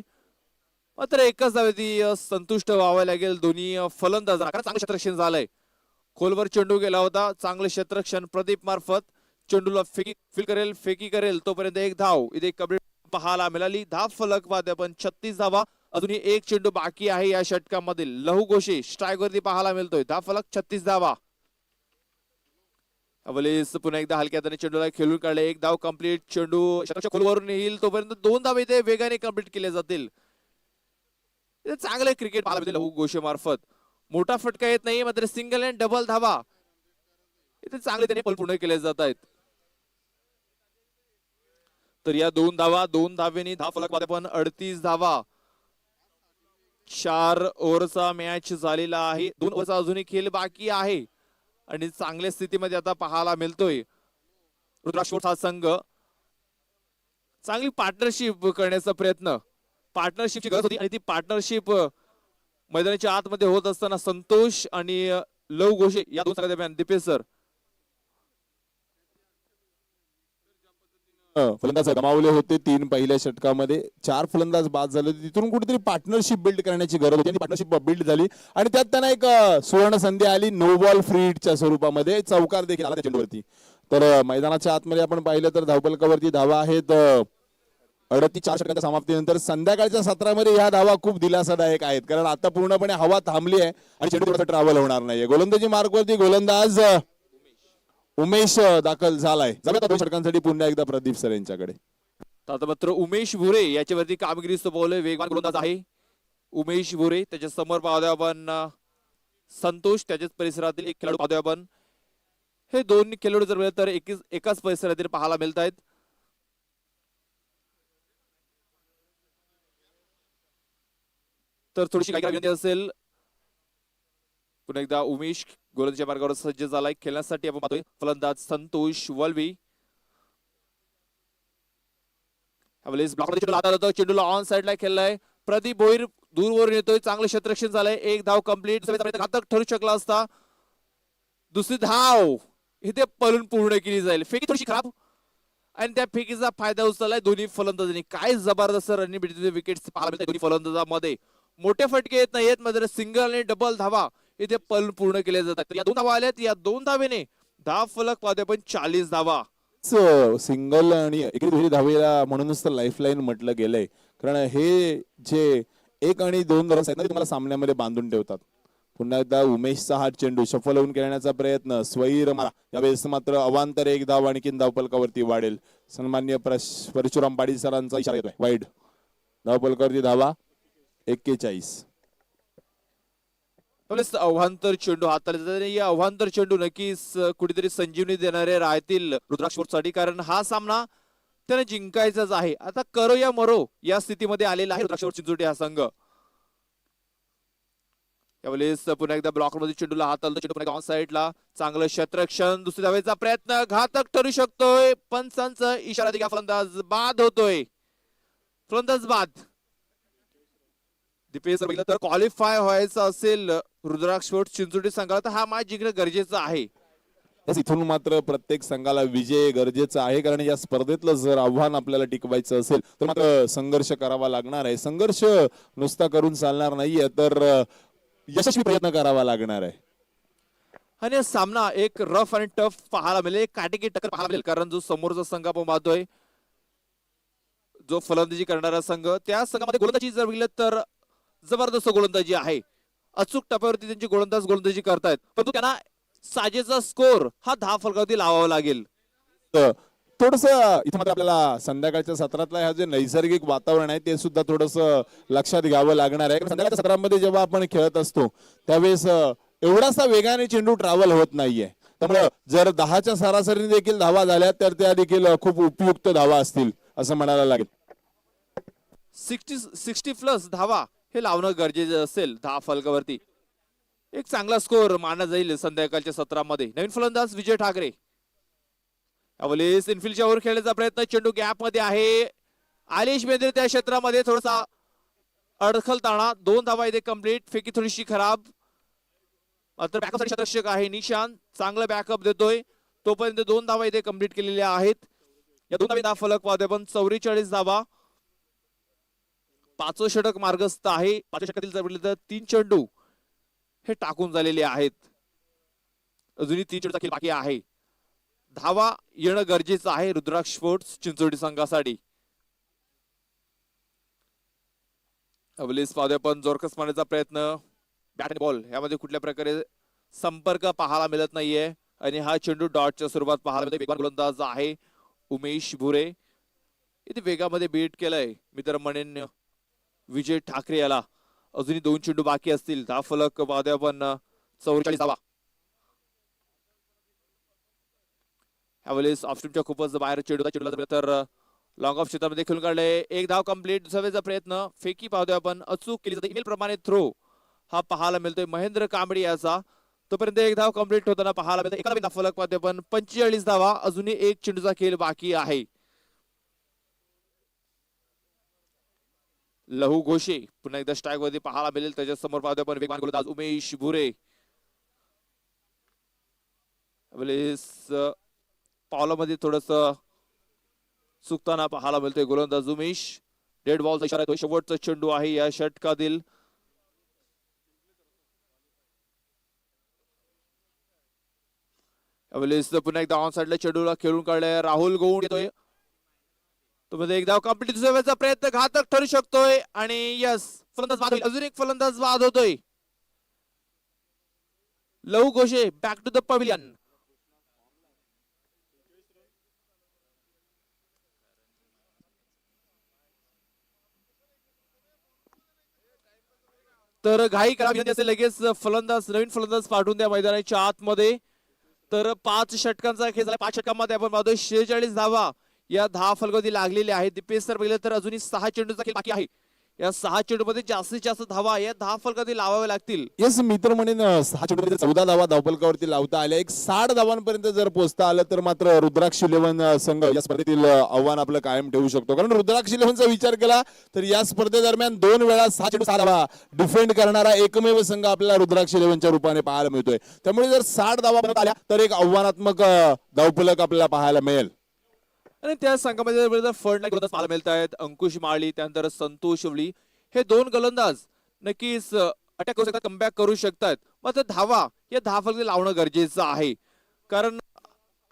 मात्र एकच धावेती संतुष्ट व्हावं लागेल दोन्ही फलंदाजांना, कारण चांगलं क्षेत्ररक्षण झालंय. खोलवर चेंडू गेला होता, चांगलं क्षेत्ररक्षण प्रदीप मार्फत. चेंडूला फेकी करेल तोपर्यंत 1 धाव इथे कबड्डी पाहायला मिळाली. 10 फलक वाद्य पण 36 धावा. अजूनही 1 चेंडू बाकी आहे या षटकामध्ये. लहू घोषे स्ट्राईक वरती पाहायला मिळतोय. 10 फलक 36 धावा. अवलेस पुन्हा एकदा हलक्या हाताने चेंडूला खेळून काढले. 1 धाव कंप्लीट. चेंडू षटकाच्या खोलवरून येईल तोपर्यंत 2 धाव इथे वेगाने कंप्लीट केले जातील. चांगले क्रिकेट पाहायला मिळते लहू घोषे मार्फत. मोठा फटका येत नाही, मात्र सिंगल अँड डबल धावा इथे चांगले त्याने पल पूर्ण केले जात आहेत. तर या 2 धावा, 2 धावेनी 10 फलक पण 38 धावा. 4 ओव्हरचा मॅच झालेला आहे. 2 ओव्हरचा अजूनही खेळ बाकी आहे आणि चांगल्या स्थितीमध्ये आता पाहायला मिळतोय रुद्राक्ष हा संघ. चांगली पार्टनरशिप करण्याचा प्रयत्न, पार्टनरशिपची गरज होती आणि ती पार्टनरशिप मैदानाच्या आतमध्ये होत असताना संतोष आणि लव घोषे या 2 संघादरम्यान दीपेश सर फलंदाज गमावले होते 3 पहिल्या षटकामध्ये. 4 फलंदाज बाद झाले होते. तिथून कुठेतरी पार्टनरशिप बिल्ड करण्याची गरज होती आणि पार्टनरशिप बिल्ड झाली आणि त्यात त्यांना एक सुवर्ण संधी आली नो बॉल फ्रीटच्या स्वरूपामध्ये. चौकार देखील आला त्या चेंडूवरती. तर मैदानाच्या आतमध्ये आपण पाहिलं तर धावफलकावरती धावा आहेत 38 षटकांच्या समाप्तीनंतर. संध्याकाळच्या सत्रामध्ये ह्या धावा खूप दिलासादायक आहेत, कारण आता पूर्णपणे हवा थांबली आहे आणि चेंडू थोडासा ट्रॅव्हल होणार नाहीये. गोलंदाजी मार्गवरती गोलंदाज उमेश दाखल झालाय. 2 षटकांसाठी पुन्हा एकदा प्रदीप सर यांच्याकडे. आता मात्र उमेश भुरे याच्यावरती कामगिरी सोपवले. वेगवान गोलंदाज आहे उमेश भुरे. त्याच्या समोर पाहतोय आपण संतोष, त्याच्याच परिसरातील एक खेळाडू पाहतोय आपण. हे 2 खेळाडू जर मिळत तर एकाच परिसरातील पाहायला मिळत आहेत. तर थोडीशी काही विनंती असेल. पुन्हा एकदा उमेश गोलंदाजीच्या मार्गावर सज्ज झालाय खेळण्यासाठी. आपण पाहतोय फलंदाज संतोष वलवी. चेंडूला ऑन साइडला खेळलाय प्रदीप भोईर. दूरवरून येतोय, चांगलं क्षेत्ररक्षण झालंय. 1 धाव कंप्लीट. घातक ठरू शकला असता. दुसरी धाव इथे पळून पूर्ण केली जाईल. फेकी थोडीशी खराब आणि त्या फेकीचा फायदा उचललाय दोन्ही फलंदाजांनी. काय जबरदस्त रनिंग बिटवीन विकेट्स पाहायला मिळतात दोन्ही फलंदाजांमध्ये. मोठे फटके येत नाहीत, मात्र सिंगल आणि डबल धावा इथे पल पूर्ण केले जातात. या 2 धावा आल्यात. या 2 धावेने 10 फलक पाहतोय पण 40 धावा. सिंगल आणि दुसरी धावेला म्हणूनच तर लाईफलाईन म्हटलं गेलंय, कारण हे जे 1 आणि 2 रन्स आहेत ना, तुम्हाला सामन्यामध्ये बांधून ठेवतात. पुन्हा एकदा उमेशचा हा चेंडू सफल होऊन खेळण्याचा प्रयत्न. स्वैर मारा. यावेळेस मात्र अवांतर 1 धाव आणखीन धावफलकावरती वाढेल. सन्मान्य परशुराम पाटील सरांचा इशारा येतोय. वाईड. धावफलकावरती धावा 41. त्यावेळेस अवांतर चेंडू हाताळला जातो आणि या अवांतर चेंडू नक्कीच कुठेतरी संजीवनी देणारे राहतील रुद्राक्ष साठी, कारण हा सामना त्याने जिंकायचाच आहे. आता करो या मरो या स्थितीमध्ये आलेला आहे रुद्राक्ष चिंचोटी हा संघ. यावेळेस पुन्हा एकदा ब्लॉक मध्ये चेंडूला हाताळतो, चेंडू पुन्हा ऑन साईडला, चांगलं क्षेत्ररक्षण, दुसऱ्या धावेचा प्रयत्न घातक ठरू शकतोय, पंचांचा इशारा दिला, फलंदाज बाद होतोय, फलंदाज बाद. दीपेश सर बघितलं तर क्वालिफाय व्हायचं असेल रुद्राक्ष चिंचोटी संघाला तर हा मॅच जिंकणं गरजेचं आहे. इथून मात्र प्रत्येक संघाला विजय गरजेचा आहे, कारण या स्पर्धेतलं जर आव्हान आपल्याला टिकवायचं असेल तर मात्र संघर्ष करावा लागणार आहे. संघर्ष नुसता करून चालणार नाहीये, तर यशस्वी प्रयत्न करावा लागणार आहे. आणि हा सामना एक रफ आणि टफ पाहायला मिळेल, एक काटेकी टक्कर पाहायला मिळेल, कारण जो समोरचा संघ आपण पाहतोय, जो फलंदाजी करणारा संघ, त्या संघामध्ये गोलंदाजी जर बघितलं तर जबरदस्त गोलंदाजी आहे. अचूक टप्प्यावरती त्यांची गोलंदाजी करतायत, परंतु त्यांना साजेचा स्कोर हा 10 फलकावरती लावावा लागेल. थोडस इथं मात्र आपल्याला संध्याकाळच्या सत्रातला हा जे नैसर्गिक वातावरण आहे ते सुद्धा थोडस लक्षात घ्यावं लागणार आहे. संध्याकाळच्या सत्रामध्ये जेव्हा आपण खेळत असतो त्यावेळेस एवढासा वेगाने चेंडू ट्रॅव्हल होत नाहीये, त्यामुळे जर 10च्या सरासरीने देखील धावा झाल्या तर त्या देखील खूप उपयुक्त धावा असतील असं म्हणायला लागेल. 60 प्लस धावा हे लावणं गरजेचं असेल 10 फलकावरती. एक चांगला स्कोर मानला जाईल संध्याकाळच्या सत्रामध्ये. नवीन फलंदाज विजय ठाकरे. यावेळेस इनफिल्डच्या वर खेळण्याचा प्रयत्न, चेंडू गॅप मध्ये आहे, आलेश बेंद्रे त्या क्षेत्रामध्ये थोडासा अडखलताना, 2 धावा इथे कंप्लीट, फेकी थोडीशी खराब, मात्र बॅकअप क्षेत्ररक्षक आहे निशांत, चांगला बॅकअप देतोय, तोपर्यंत 2 धावा इथे कंप्लीट केलेल्या आहेत. या 2 धावा फलक पाहतोय पण 44 धावा, 5वं षटक मार्गस्थ आहे. 5व्या षटकातील जर बघितलं तर 3 चेंडू हे टाकून झालेले आहेत, अजूनही 3 चेंडूचा खेळ बाकी आहे. धावा येणं गरजेचं आहे रुद्राक्ष स्पोर्ट्स चिंचोटी संघासाठी. पाहूया पण जोरकस मारण्याचा प्रयत्न, बॅट आणि बॉल यामध्ये कुठल्या प्रकारे संपर्क पाहायला मिळत नाहीये आणि हा चेंडू डॉटच्या स्वरूपात पाहायला मिळतो. वेगवान गोलंदाज आहे उमेश भुरे, इथे वेगामध्ये बीट केलंय मित्र म्हणेन विजय ठाकरे याला. अजूनही 2 चेंडू बाकी असतील. 10 फलक पाहूया पण 44 धावा. यावेळेस ऑफस्टूमच्या खूपच बाहेर चेंडूला तर लॉंग ऑफ क्षेत्रामध्ये खेळून काढले. 1 धाव कंप्लीट. दुसऱ्याचा प्रयत्न, फेकी पाहतोय आपण अचूक केली जाते. ईमेल प्रमाणे थ्रो हा पाहायला मिळतोय महेंद्र कांबडी याचा. तोपर्यंत 1 धाव कंप्लीट होताना पाहायला मिळतो. एका फलक पाहतोय पण 45 धावा, अजूनही 1 चेंडूचा खेळ बाकी आहे. लहू घोषे पुन्हा एकदा स्ट्राईक वरती पाहायला मिळेल. त्याच्या समोर पाहतोय पण वेगवान गोलंदाज उमेश भुरे. पावलामध्ये थोडस चुकताना पाहायला मिळतोय गोलंदाज उमेश. डेड बॉलचा इशारा येतोय. शेवटचा चेंडू आहे या षटकातील. पुन्हा एकदा ऑन साइडला चेंडूला खेळून काढलाय. राहुल गौड येतोय. तुम्ही एकदा कंप्लीट दुसऱ्याचा प्रयत्न घातक ठरू शकतोय आणि यस फलंदाज बाद होईल. अजून एक फलंदाज बाद होतोय. लहू घोषे बॅक टू द पॅव्हिलियन. तर घाई करा विनंती असेल, लगेच नवीन फलंदाज पाठवून द्या मैदानाच्या आतमध्ये. तर 5 षटकांचा खेळ झाला. 5 षटकांमध्ये आपण पाहतोय 46 धावा या 10 फलकावरती लागलेले आहेत. दीपेश सर बघितलं तर अजूनही 6 चेंडूचा खेळ बाकी आहे. या 6 चेंडूमध्ये जास्तीत जास्त धावा या 10 फलकावरती लावावे लागतील. येस मित्र म्हणेन 6 चेंडूमध्ये 14 धावा धावफलकावरती लावता आल्या. एक 60 धावांपर्यंत जर पोहोचता आलं तर मात्र रुद्राक्ष 11 संघ या स्पर्धेतील आव्हान आपलं कायम ठेवू शकतो. कारण रुद्राक्ष 11चा विचार केला तर या स्पर्धेदरम्यान 2 वेळा 6 चेंडू 6 धावा डिफेंड करणारा एकमेव संघ आपल्याला रुद्राक्ष 11च्या रूपाने पाहायला मिळतोय. त्यामुळे जर 60 धावा परत आल्या तर एक आव्हानात्मक धावफलक आपल्याला पाहायला मिळेल. आणि त्या संघामध्ये फंड गोलंदाज पाहायला मिळत आहेत. अंकुश माळी, त्यानंतर संतोष वली, हे 2 गोलंदाज नक्कीच अटॅक करू शकतात, कमबॅक करू शकतात. मात्र धावा या 10 फलकावरती लावणं गरजेचं आहे, कारण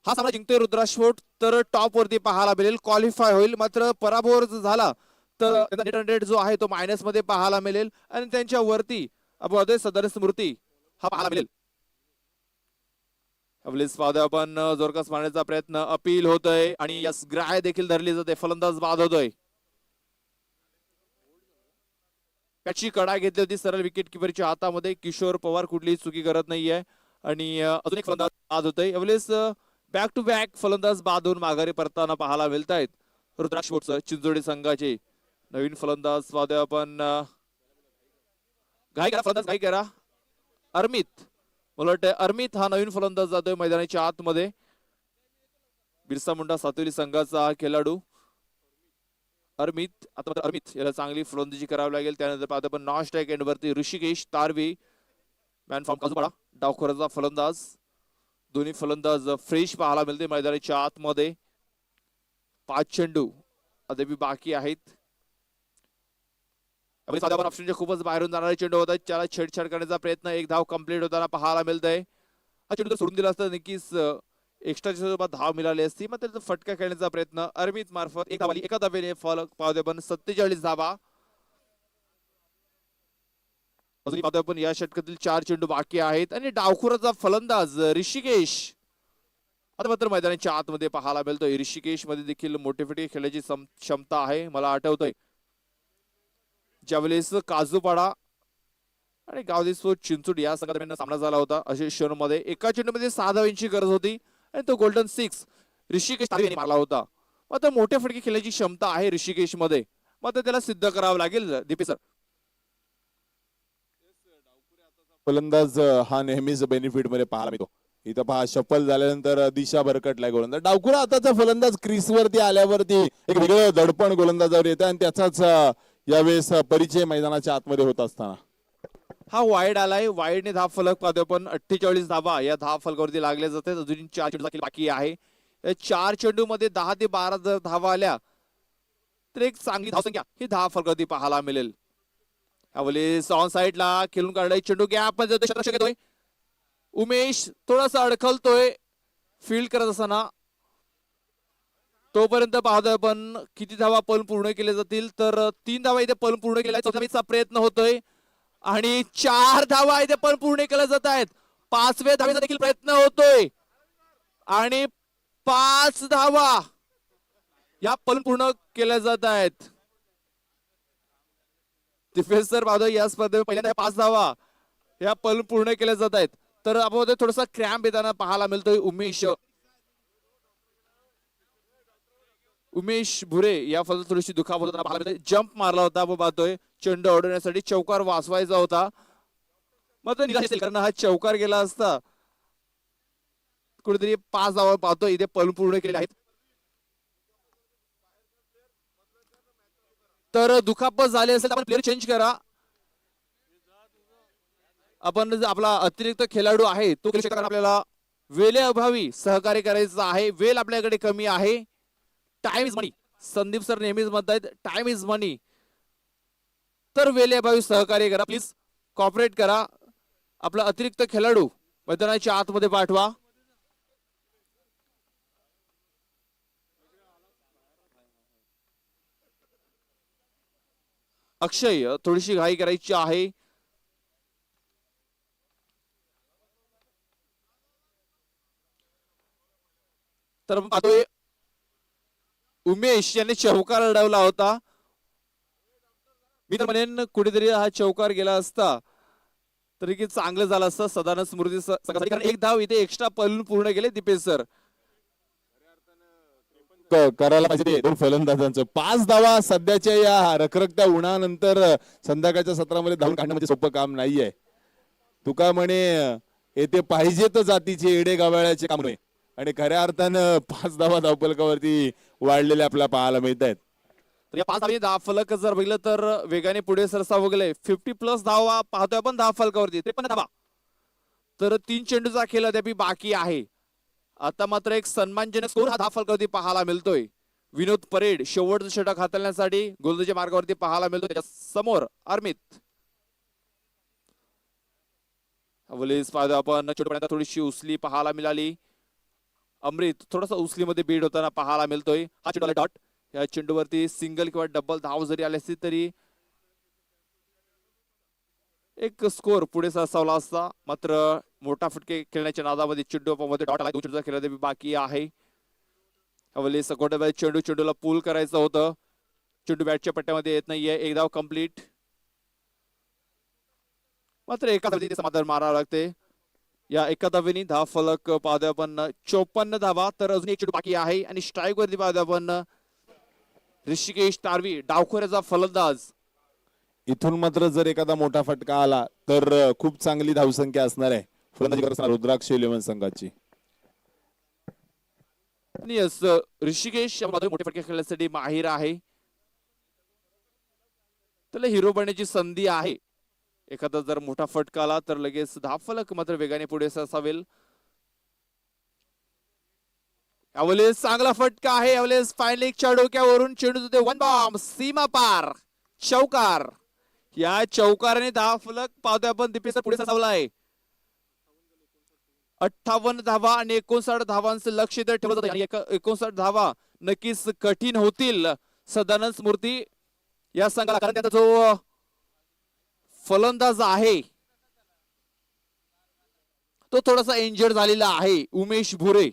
हा सामना जिंकतोय रुद्राक्ष स्पोर्ट्स तर टॉप वरती पाहायला मिळेल, क्वालिफाय होईल. मात्र पराभव झाला तर त्यांचा नेट रन रेट जो आहे तो मायनस मध्ये पाहायला मिळेल आणि त्यांच्या वरती आपण सदर स्मृती हा पाहायला मिळेल. आपण जोरकस मारण्याचा प्रयत्न, अपील होतोय आणि यस ग्राय देखील धरली जाते. फलंदाज बाद होतोय. त्याची कडा घेतली होती सरळ विकेट किपरच्या हातामध्ये. किशोर पवार कुठलीही चुकी करत नाहीये आणि अजून एक फलंदाज बाद होतोय. यावेळेस बॅक टू बॅक फलंदाज बाद होऊन माघारी परताना पाहायला मिळत आहेत. रुद्राक्ष स्पोर्ट्स चिंचोडी संघाचे नवीन फलंदाज पाहतोय आपण. घाई करा फलंदाज, घाई करा. अरमित, मला वाटतं अरमित हा नवीन फलंदाज जातोय मैदानाच्या आतमध्ये. बिरसा मुंडा सातोली संघाचा हा खेळाडू अरमित. आता मात्र अरमित याला चांगली फलंदाजी करावी लागेल. त्यानंतर पाहतो आपण नॉन स्ट्राईक एंड वरती ऋषिकेश तारवी, मॅन फॉर्म काजूपाडा डावखोराचा फलंदाज. दोन्ही फलंदाज फ्रेश पाहायला मिळते मैदानाच्या आतमध्ये. 5 चेंडू अद्याप बाकी आहेत. ऑप्शनचे खूपच बाहेरून जाणारे चेंडू होता. त्याला छेडछाड करण्याचा प्रयत्न, एक धाव कंप्लीट होताना पाहायला मिळतंय. हा चेंडू जर सोडून दिला असता नक्कीच एक्स्ट्राच्या स्वरूपात धाव मिळाली असती. मग त्याचा फटका खेळण्याचा प्रयत्न अरमित मार्फत एक धावाली, एका धावेने फलक पाहतोय आपण 47 धावा. अजून पाहतोय आपण या षटकातील 4 चेंडू बाकी आहेत आणि डावखुराचा फलंदाज ऋषिकेश आता मात्र मैदानाच्या आतमध्ये पाहायला मिळतोय. ऋषिकेश मध्ये देखील मोठे फटके खेळण्याची क्षमता आहे. मला आठवतंय ज्यावेळेस काजूपाडा आणि गावदेशो चिंचोडी या संघादरम्यान सामना झाला होता अशा शोमध्ये एका चेंडूमध्ये 6 धावांची गरज होती आणि तो गोल्डन 6 ऋषिकेश यांनी मारला होता. मात्र मोठे फटके खेळण्याची क्षमता आहे ऋषिकेश मध्ये. मात्र त्याला सिद्ध करावं लागेल दीपी सर. फलंदाज हा नेहमीच बेनिफिट मध्ये पाहायला मिळतो. इथं पहा शफल झाल्यानंतर दिशा भरकटलाय गोलंदाज. डावखुरा आताचा फलंदाज क्रीसवरती आल्यावरती एक वेगळं दडपण गोलंदाजावर येतं आणि त्याचाच यावेळेस परिचय मैदानाच्या आतमध्ये होत असताना हा वाईड आलाय. वाईडने धाव फलक पाहतोय आपण 48 धावा या धाव फलकावरती लागल्या जातात. अजून 4 चेंडू बाकी आहे. या 4 चेंडू मध्ये 10 ते 12 जर धावा आल्या तर एक चांगली धावसंख्या ही धाव फलकावरती पाहायला मिळेल. यावेळेस ऑन साइडला खेळून काढलाय चेंडू, गॅप मध्ये शतक येतोय. उमेश थोडासा अडखलतोय फील्ड करत असताना. तोपर्यंत पाहतोय आपण किती धावा पल पूर्ण केले जातील. तर 3 धावा इथे पल पूर्ण केल्या. चौथ्या प्रयत्न होतोय आणि 4 धावा इथे पण पूर्ण केल्या जात आहेत. 5व्या धावेचा देखील प्रयत्न होतोय आणि 5 धावा या पण पूर्ण केल्या जात आहेत. डिफेन्सर पाहतोय या स्पर्धेत पहिल्यांदा 5 धावा या पण पूर्ण केल्या जात आहेत. तर आपण थोडासा क्रॅम्प येताना पाहायला मिळतोय. उमेश भुरे या फलत थोडीशी दुखापत होताना पाहायला मिळतोय. जंप मारला होता आपण पाहतोय चेंडू अडवण्यासाठी, चौकार वाचवायचा होता मात्र निराश असेल कारण हा चौकार गेला असता. कुठेतरी 5 धावा पाहतोय इथे पल पूर्ण केले आहेत. तर दुखापत झाली असेल तर आपण प्लेअर चेंज करा. आपण आपला अतिरिक्त खेळाडू आहे तो खेळू शकता कारण आपल्याला वेळेअभावी सहकार्य करायचं आहे. वेळ आपल्याकडे कमी आहे. Time is money. Sandeep sir नेहमीच म्हणतात टाइम इज मनी. तर वेळेअभावी सहकार्य करा प्लीज, कॉपरेट करा. आपला अतिरिक्त खेळाडू मैदानाच्या आतमध्ये पाठवा. अक्षय थोडीशी घाई करायची आहे. तर पाहतोय उमेश याने चौकार अडवला होता. मी तर म्हणेन कुठेतरी हा चौकार गेला असता तरी की चांगलं झालं असतं सदानंद स्मृती संघासाठी कारण एक धाव इथे एक्स्ट्रा पळून पूर्ण केले दीपेश सर. करायला पाहिजे दोन फलंदाजांचं. 5 धावा सध्याच्या या रखरखत्या उन्हानंतर संध्याकाळच्या सत्रामध्ये धावून काढणं म्हणजे सोपं काम नाहीये. तुका म्हणे येथे पाहिजेत जातीचे एडे गावाळ्याचे काम नव्हे आणि खऱ्या अर्थानं 5 धावा धावफलकावरती वाढलेले आपल्याला पाहायला मिळत आहेत. तर या 5 धाव फलक जर बघितलं तर वेगाने पुढे सरसा वगैरे 50+ धावा पाहतोय आपण धाव फलकावरती 53 धावा. तर 3 चेंडूचा खेळ अद्याप बाकी आहे. आता मात्र एक सन्मानजनक स्कोर हा धाव फलकावरती पाहायला मिळतोय. विनोद परेड शेवटचं षटक हाताळण्यासाठी गोलंदाजी मार्गावरती पाहायला मिळतो. त्याच्या समोर अरमित. पाहतो आपण चेंडूपर्यंत थोडीशी उचली पाहायला मिळाली. अमृत थोडासा उचलीमध्ये बीड होताना पाहायला मिळतोय. हा चेंडू डॉट या चेंडूवरती सिंगल किंवा डबल धाव जरी आली असती तरी एक स्कोर पुढे सरसावला असता. मात्र मोठा फटके खेळण्याच्या नादामध्ये चेंडू मध्ये डॉट आला. 2 चेंडूचा खेळ बाकी आहे. चेंडूला पूल करायचं होतं. चेंडू बॅटच्या पट्ट्यामध्ये येत नाहीये. एक धाव कंप्लीट. मात्र एका धावेने समाधान मारावं लागते. या एका धावेने धाव फलक पाहतोय आपण 54 धावा. तर अजून एक चेंडू बाकी आहे आणि स्ट्राईक वरती पाहतोय आपण ऋषिकेश तारवी, डावखोऱ्याचा फलंदाज. इथून मात्र जर एखादा मोठा फटका आला तर खूप चांगली धावसंख्या असणार आहे फलंदाजी करत असताना रुद्राक्ष इलेव्हन संघाची. आणि ऋषिकेश मोठे फटके खेळण्यासाठी माहीर आहे. त्याला हिरो बनण्याची संधी आहे. एखादा जर मोठा फटका आला तर लगेच धाव फलक मात्र वेगाने पुढे असावेल. यावेळेस चांगला फटका आहे. यावेळेस फायनलिकच्या डोक्यावरून चेंडू जाते वन बॉम्ब सीमा पार चौकार. या चौकाराने धाव फलक पाहतोय आपण दीपेश पुढे असावला आहे. 58 धावा आणि 59 धावांचं लक्ष इथे ठेवलं जातं आणि 59 धावा नक्कीच कठीण होतील सदानंद स्मृती या संघाला, कारण त्याचा जो फलंदाज आहे तो थोडासा इंजर्ड झालेला आहे, उमेश भुरे.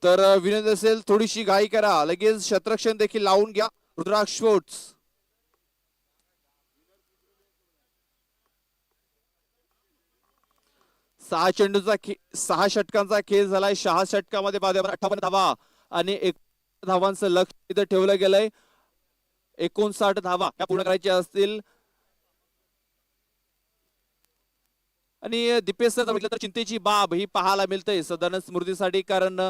तर विनंती असेल थोडीशी घाई करा, लगेच शतरक्षण देखील लावून घ्या. रुद्राक्ष स्पोर्ट्स 6 षटकांचा खेळ झालाय. 6 षटकामध्ये 58 धावा आणि 1 धावांचं लक्ष इथं ठेवलं गेलंय. 59 धावा या पूर्ण करायच्या असतील. आणि दीपेश सर म्हटलं तर चिंतेची बाब ही पाहायला मिळते सदानंद स्मृतीसाठी, कारण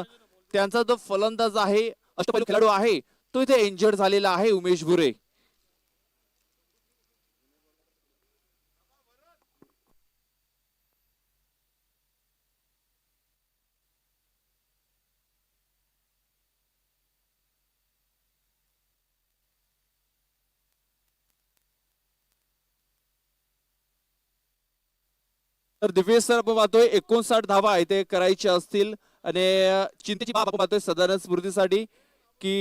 त्यांचा जो फलंदाज आहे, अष्टपैलू खेळाडू आहे, तो इथे इंजर्ड झालेला आहे, उमेश भुरे. तर दिव्य सर आपण पाहतोय 59 धावा इथे करायच्या असतील आणि चिंतेची बाब आपण पाहतोय सदानंद स्मृतीसाठी की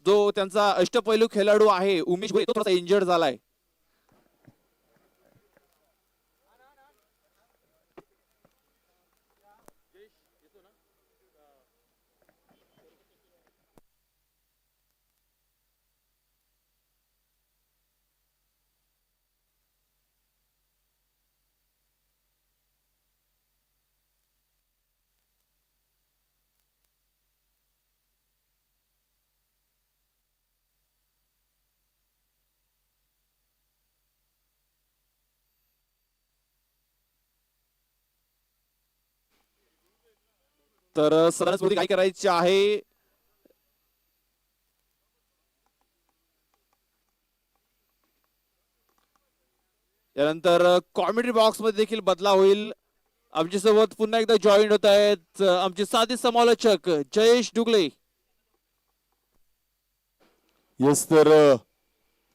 जो त्यांचा अष्टपैलू खेळाडू आहे उमेश भुरे तो थोडासा इंजर्ड झालाय. तर सदानंद स्मृती काय करायचे आहे, यानंतर कॉमेंट्री बॉक्स मध्ये देखील बदलाव होईल. आमच्यासोबत पुन्हा एकदा जॉईन होत आहेत आमचे साथी समालोचक जयेश डुगले. येस, तर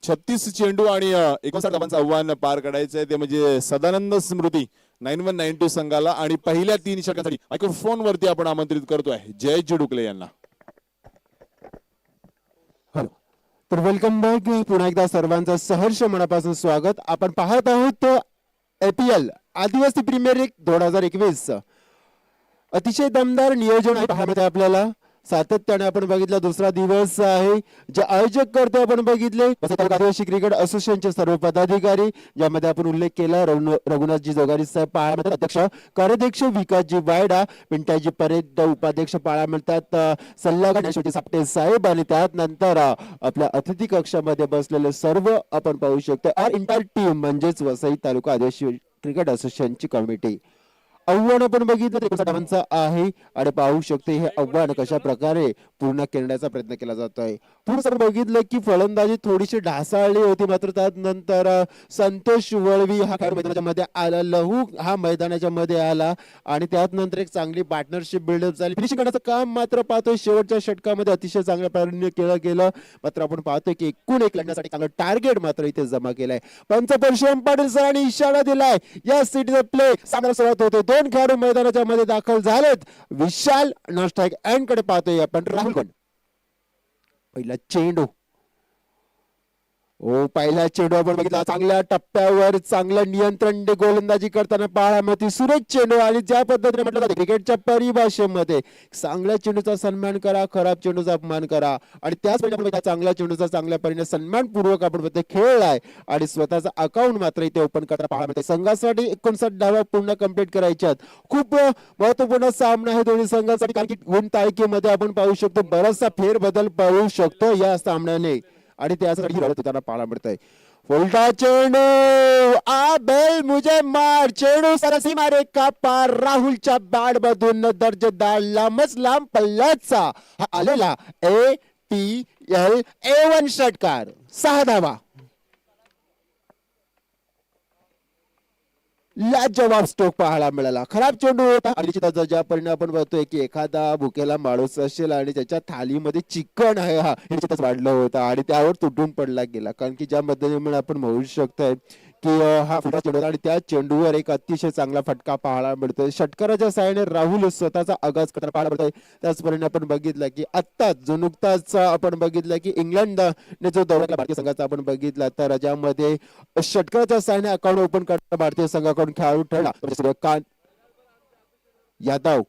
36 चेंडू आणि 59 धावांचं आव्हान पार काढायचं आहे, ते म्हणजे सदानंद स्मृती 9192 संघाला. आणि पहिल्या 3 षटकांसाठी मायक्रोफोन वरती आपण आमंत्रित करतोय जयेश डुकले यांना. तर वेलकम बॅक. पुन्हा एकदा सर्वांचं सहर्ष मनापासून स्वागत. आपण पाहत आहोत APL आदिवासी प्रीमियर लीग 2021. अतिशय दमदार नियोजन आहे पाहण्यात आपल्याला. सातत्याने आपण बघितलं दुसरा दिवस आहे. जे आयोजक करते आपण बघितले आदिवासी क्रिकेट असोसिएशनचे सर्व पदाधिकारी, ज्यामध्ये आपण उल्लेख केला रघुनाथजी जोगारी साहेब पाहायला अध्यक्ष, कार्याध्यक्ष विकासजी वायडा, पिंटाजी परेड उपाध्यक्ष पाहायला मिळतात, सल्लागार शेवटी सापटे साहेब, आणि त्यानंतर आपल्या अतिथी कक्षामध्ये बसलेले सर्व आपण पाहू शकतो आर इंटर टीम म्हणजेच वसई तालुका आदिवासी क्रिकेट असोसिएशनची कमिटी. आव्हान आपण बघितलं आहे आणि पाहू शकते हे आव्हान कशा प्रकारे पूर्ण करण्याचा प्रयत्न केला जातो आहे. पुढे बघितलं की फलंदाजी थोडीशी ढासाळली होती, मात्र त्यानंतर संतोष वळवी हा खेळ मैदानाच्या मध्ये आला, लहू हा मैदानाच्या मध्ये आला आणि त्यानंतर एक चांगली पार्टनरशिप बिल्डअप झाली. फिनिशिंग करण्याचं काम मात्र पाहतोय शेवटच्या षटकामध्ये अतिशय चांगल्या प्रकारे केलं गेलं. मात्र आपण पाहतोय की एकूण एक लढण्यासाठी चांगलं टार्गेट मात्र इथे जमा केलंय. पंचपर्षियम पाटील सरांनी इशारा दिलाय या सिटीचा प्ले सामना सुरुवात होते. 2 खेळाडू मैदानाच्या मध्ये दाखल झालेत. विशाल नॉस्ट्राईक एंड कडे पाहतोय आपण राहुल कोण. पहिला चेंडू हो, पहिला चेंडू आपण बघितला चांगल्या टप्प्यावर चांगलं नियंत्रण गोलंदाजी करताना पाहायला मिळते. सुरेख चेंडू आणि ज्या पद्धतीने म्हटलं जाते क्रिकेटच्या परिभाषेमध्ये चांगल्या चेंडूचा सन्मान करा, खराब चेंडूचा अपमान करा आणि त्याच वेळी चांगल्या चेंडूचा चांगल्या परीने सन्मानपूर्वक आपण खेळलाय आणि स्वतःचा अकाउंट मात्र इथे ओपन करताना पाहायला मिळते. संघासाठी 59 धावा पूर्ण कंप्लीट करायच्यात. खूप महत्वपूर्ण सामना आहे दोन्ही संघांसाठी, कारण की गुण तालिकेमध्ये आपण पाहू शकतो बराचसा फेरबदल पाहू शकतो या सामन्याने आणि त्यासाठी लढत होताना पाहायला मिळतंय. फुलटा चेंडू बेल मुझे मार, चेंडू सरसी मारे का पार, राहुलच्या बॅट मधून दर्जेदार लांबच लांब पल्ल्याचा हा आलेला ATL षटकार. 6 धावा. लाजवाब स्ट्रोक पाहायला मिळाला. खराब चेंडू होता आणि निश्चितच ज्या परिणाम आपण बघतोय की एखादा भुकेला माणूस असेल आणि त्याच्या थालीमध्ये चिकन आहे हा निश्चितच वाढलं होतं आणि त्यावर तुटून पडला गेला, कारण की ज्या पद्धतीने आपण बघू शकतोय की हा फुटा चेंडू आणि त्या चेंडूवर एक अतिशय चांगला फटका पाहायला मिळतोय. षटकाराच्या साहाय्याने राहुल स्वतःचा आगाज करताना पाहायला मिळतोय. त्याचप्रमाणे आपण बघितलं की आत्ताच जो नुकताच आपण बघितलं की इंग्लंडने जो दौरा भारतीय संघाचा आपण बघितला तर ज्यामध्ये षटकाराच्या साहाय्याने अकाउंट ओपन करताना भारतीय संघाकडून खेळाडू ठरला सूर्यकांत यादव,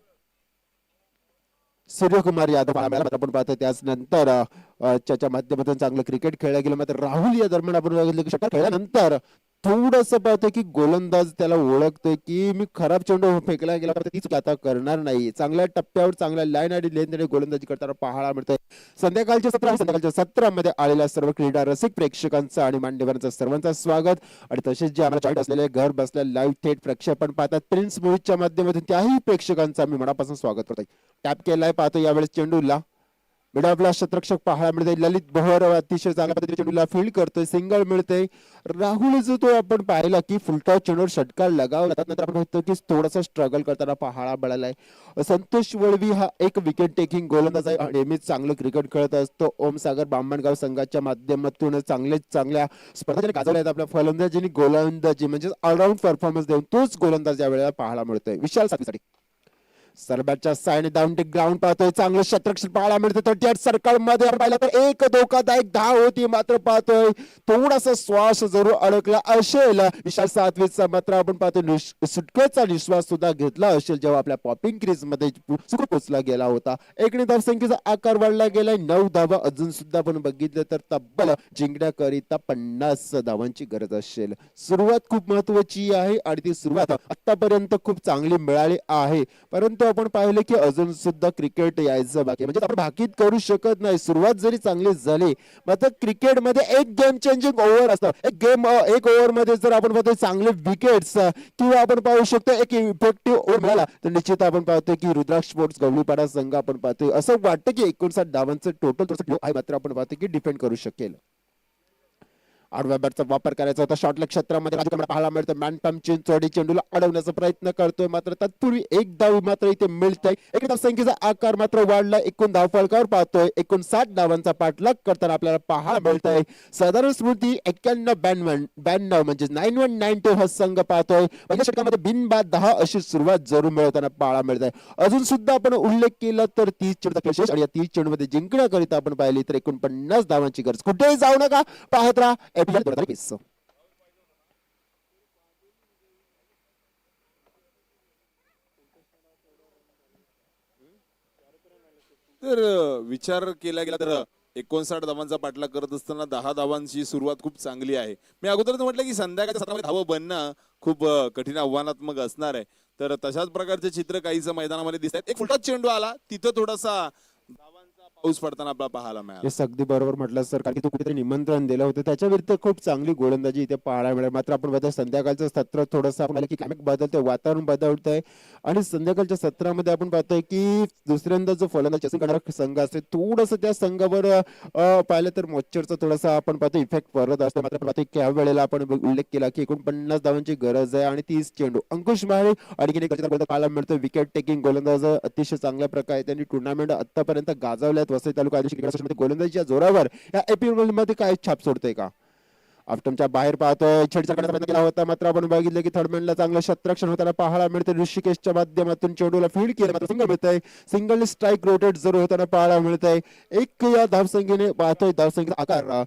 सूर्यकुमार यादव आपण पाहतो. त्याच नंतर त्याच्या माध्यमातून चांगलं क्रिकेट खेळलं गेलं. मात्र राहुल या दरम्यान आपण बघितलं की षटकार खेळल्यानंतर थोडस पाहतोय की गोलंदाज त्याला ओळखतोय की मी खराब चेंडू फेकला गेला तर तीच आता करणार नाही. चांगल्या टप्प्यावर चांगल्या लाईन आणि लेनदेने गोलंदाजी करताना पाहायला मिळतंय. संध्याकाळच्या सत्रामध्ये आलेल्या सर्व क्रीडा रसिक प्रेक्षकांचं आणि मान्यवरांचं सर्वांचं स्वागत आणि तसेच जे आम्हाला जॉईंट असलेले घर बसल्या लाईव्ह थेट प्रक्षेपण पाहतात प्रिन्स मूवीजच्या माध्यमातून त्याही प्रेक्षकांचं मी मनापासून स्वागत करतोय. टॅप केलाय पाहतो यावेळेस चेंडूला मिडापला क्षेत्ररक्षक पाहायला मिळते. ललित भोर अतिशय चांगल्या पद्धतीने चेंडूला फील्ड करतोय, सिंगल मिळते. राहुल जो तो आपण पाहिला की फुलटा चेंडूवर षटकार लगावला, त्यानंतर आपण बघतो की थोडासा स्ट्रगल करताना पाहायला मिळालाय. संतोष वळवी हा एक विकेट टेकिंग गोलंदाज आहे, नेहमीच चांगलं क्रिकेट खेळत असतो. ओमसागर बामणगाव संघाच्या माध्यमातून चांगल्या स्पर्धा गाजवल्या आहेत. आपल्या फलंदाजीने गोलंदाजी म्हणजे ऑलराऊंड परफॉर्मन्स देऊन तोच गोलंदाज या वेळेला पाहायला मिळतोय. विशाल साथीसाठी सरबॅटच्या सायने डाऊन टेक ग्राउंड पाहतोय. चांगलं क्षेत्ररक्षण पाहायला मिळतं. 38 सर्कल मध्ये पाहिलं तर एक धोकादायक धाव होती, मात्र पाहतोय थोडासा श्वास जरूर अडकला असेल विशाल सातवीचा. मात्र आपण पाहतोय सुटकेचा निश्वास सुद्धा घेतला असेल जेव्हा आपल्या पॉपिंग क्रीज मध्ये सुखरूप पोहोचला गेला होता. एकने धावसंख्येचा आकार वाढला गेलाय. 9 धावा अजून सुद्धा आपण बघितलं तर तब्बल जिंकण्याकरिता 50 धावांची गरज असेल. सुरुवात खूप महत्वाची आहे आणि ती सुरुवात आतापर्यंत खूप चांगली मिळाली आहे, परंतु आपण पाहिले की अजून सुद्धा क्रिकेट यायचं बाकी, म्हणजे आपण भाकीत करू शकत नाही. सुरुवात जरी चांगली झाली मात्र क्रिकेटमध्ये एक गेम चेंजिंग ओव्हर असतं. एक ओव्हर मध्ये जर आपण पाहतो चांगले विकेट्स किंवा आपण पाहू शकतो एक इफेक्टिव्ह ओव्हर मिळाला तर निश्चित आपण पाहतोय की रुद्राक्ष स्पोर्ट्स गवळीपाडा संघ आपण पाहतोय असं वाटतं की 59 धावांचं टोटल आहे, मात्र आपण पाहतोय की डिफेंड करू शकेल. आडव्या बॅटचा वापर करायचा होता. शॉर्ट लेग क्षेत्रामध्ये राजू पाहायला मिळतं. मॅनपॅम चिंचोडी चेंडूला अडवण्याचा प्रयत्न करतोय, मात्र तत्पूर्वी एक धाव मात्र इथे मिळतंय. एक धावसंख्येचा आकार मात्र वाढला. एकूण धाव फलकावर पाहतोय 59 धावांचा पाठलाग करताना आपल्याला पाहायला मिळतंय. साधारण स्मृती 91-92 म्हणजे 9192 हा संघ पाहतोय. पहिल्या षटकामध्ये बिनबाद 10 अशी सुरुवात जरूर मिळवताना पाहायला मिळतंय. अजून सुद्धा आपण उल्लेख केला तर 30 चेंडूचा शेष आणि या 30 चेंडूमध्ये जिंकण्याकरिता आपण पाहिली तर 49 धावांची गरज. कुठेही जाऊ नका, पाहत राहा APL 2020. तर विचार केला गेला तर 59 धावांचा पाठलाग करत असताना 10 धावांची सुरुवात खूप चांगली आहे. मी अगोदरच म्हटलं की संध्याकाळच्या सत्रामध्ये धावं बनणं खूप कठीण आव्हानात्मक असणार आहे. तर तशाच प्रकारचे चित्र काहीच मैदानामध्ये दिसत आहेत. एक फुलटा चेंडू आला, तिथं थोडासा धावांचा पाऊस पडताना आपल्याला पाहायला मिळाला. हे अगदी बरोबर म्हटलं सर, कारण की तू कुठेतरी निमंत्रण दिलं होतं त्याच्या विरुद्ध खूप चांगली गोलंदाजी इथे पाहायला मिळेल. मात्र आपण बघतो संध्याकाळचं सत्र थोडंसं आपण की क्लायमेट बदलतंय, वातावरण बदलतंय आणि संध्याकाळच्या सत्रामध्ये आपण पाहतोय की दुसऱ्यांदा जो फलंदाज करणारा संघ असते थोडंसं त्या संघावर पाहिलं तर मॉच्चरचा थोडासा आपण पाहतो इफेक्ट पडत असतो. मात्र पाहतोय की या वेळेला आपण उल्लेख केला की 49 धावांची गरज आहे आणि 30 चेंडू. अंकुश माळे आणखी एक पाहायला मिळतो. विकेट टेकिंग गोलंदाज अतिशय चांगल्या प्रकारे त्यांनी टुर्नामेंट आतापर्यंत गाजवल्यात. वसई तालुका गोलंदाजीच्या जोरावर या APL मध्ये काय छाप सोडतोय का? आफ्टमच्या बाहेर पाहतोय, छेडछाड करण्याचा प्रयत्न केला होता, मात्र आपण बघितलं की थर्डमॅनला चांगलं क्षेत्ररक्षण होताना पाहायला मिळते. ऋषिकेशच्या माध्यमातून चेंडूला फील्ड केलं, मात्र सिंगल मिळतंय. सिंगल स्ट्राईक रोटेट जरूर होताना पाहायला मिळतंय. एक या धावसंख्येने पाहतोय धावसंख्येचा आकार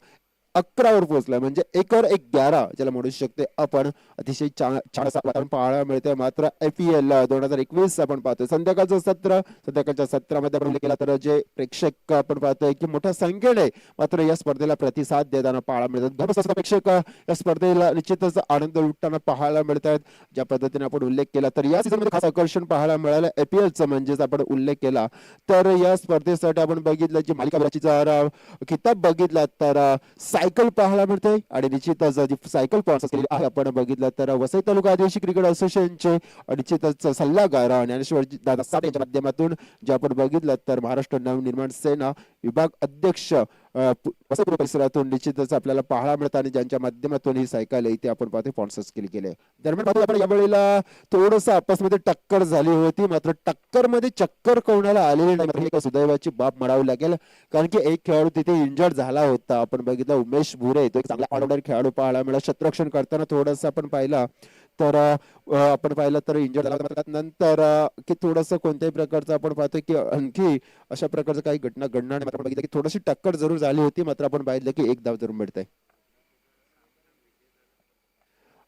11वर पोहोचलाय, म्हणजे 1/11 ज्याला म्हणू शकते आपण. अतिशय छान असं वातावरण पाहायला मिळते. मात्र IPL 2021 आपण पाहतोय संध्याकाळचं सत्र. संध्याकाळच्या सत्रामध्ये आपण उल्लेख केला तर जे प्रेक्षक आपण पाहतोय की मोठ्या संख्येने मात्र या स्पर्धेला प्रतिसाद देताना पाहायला मिळतात. भरपूर प्रेक्षक या स्पर्धेला निश्चितच आनंद लुटताना पाहायला मिळत आहेत. ज्या पद्धतीने आपण उल्लेख केला तर या सीझनमध्ये खास आकर्षण पाहायला मिळालं IPLचं, म्हणजेच आपण उल्लेख केला तर या स्पर्धेसाठी आपण बघितलं की मालिकावीराची जर किताब बघितला तर सायकल पाहायला मिळते. आणि निश्चितच जी सायकल स्पॉन्सर केलेली आहे आपण बघितलं तर वसई तालुका आदिवासी क्रिकेट असोसिएशनचे निश्चितच सल्लागार ज्ञानेश्वर दादा साठे यांच्या माध्यमातून जे आपण बघितलं तर महाराष्ट्र नवनिर्माण सेना विभाग अध्यक्ष वसई पूर्व परिसरातून निश्चितच आपल्याला पाहायला मिळतात आणि ज्यांच्या माध्यमातून ही सायकल आहे ती आपण पाहतो स्पॉन्सर्स केली गेले. दरम्यान पाहतो आपण यावेळेला थोडस आपसमध्ये टक्कर झाली होती. मात्र टक्कर मध्ये चक्कर कोणाला आलेली नाही. मात्र एक सुदैवाची बाब म्हणावी लागेल, कारण की एक खेळाडू तिथे इंजर्ड झाला होता. आपण बघितलं उमेश भुरे, तो एक चांगला ऑलराऊंडर खेळाडू पाहायला मिळाला. क्षेत्ररक्षण करताना थोडस आपण पाहिलं तर आपण पाहिलं तर इंजर्ड झाला. नंतर की थोडस कोणत्याही प्रकारचं आपण पाहतो की आणखी अशा प्रकारचं काही घटना घडणार नाही. आपण बघितलं की थोडीशी टक्कर जरूर झाली होती. मात्र आपण पाहिलं की एक धाव जरूर मिळतंय.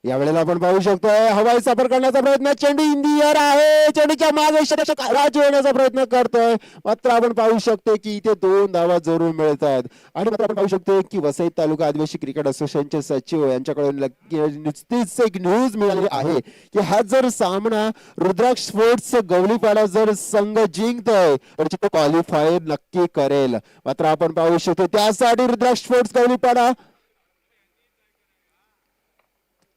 यावेळेला आपण पाहू शकतोय हवाई सफर करण्याचा प्रयत्न, चेंडू इन दी एअर आहे. चेंडूच्या मागे क्षेत्ररक्षक राजू येण्याचा प्रयत्न करतोय. मात्र आपण पाहू शकतो की इथे 2 धावा जरूर मिळत आहेत. आणि मात्र आपण पाहू शकतो की वसई तालुका आदिवासी क्रिकेट असोसिएशनचे सचिव यांच्याकडून नुकतीच एक न्यूज मिळाली आहे की हा जर सामना रुद्राक्ष स्पोर्ट्स गवलीपाडा जर संघ जिंकतोय तर तो क्वालिफायर नक्की करेल. मात्र आपण पाहू शकतो त्यासाठी रुद्राक्ष स्पोर्ट्स गवलीपाडा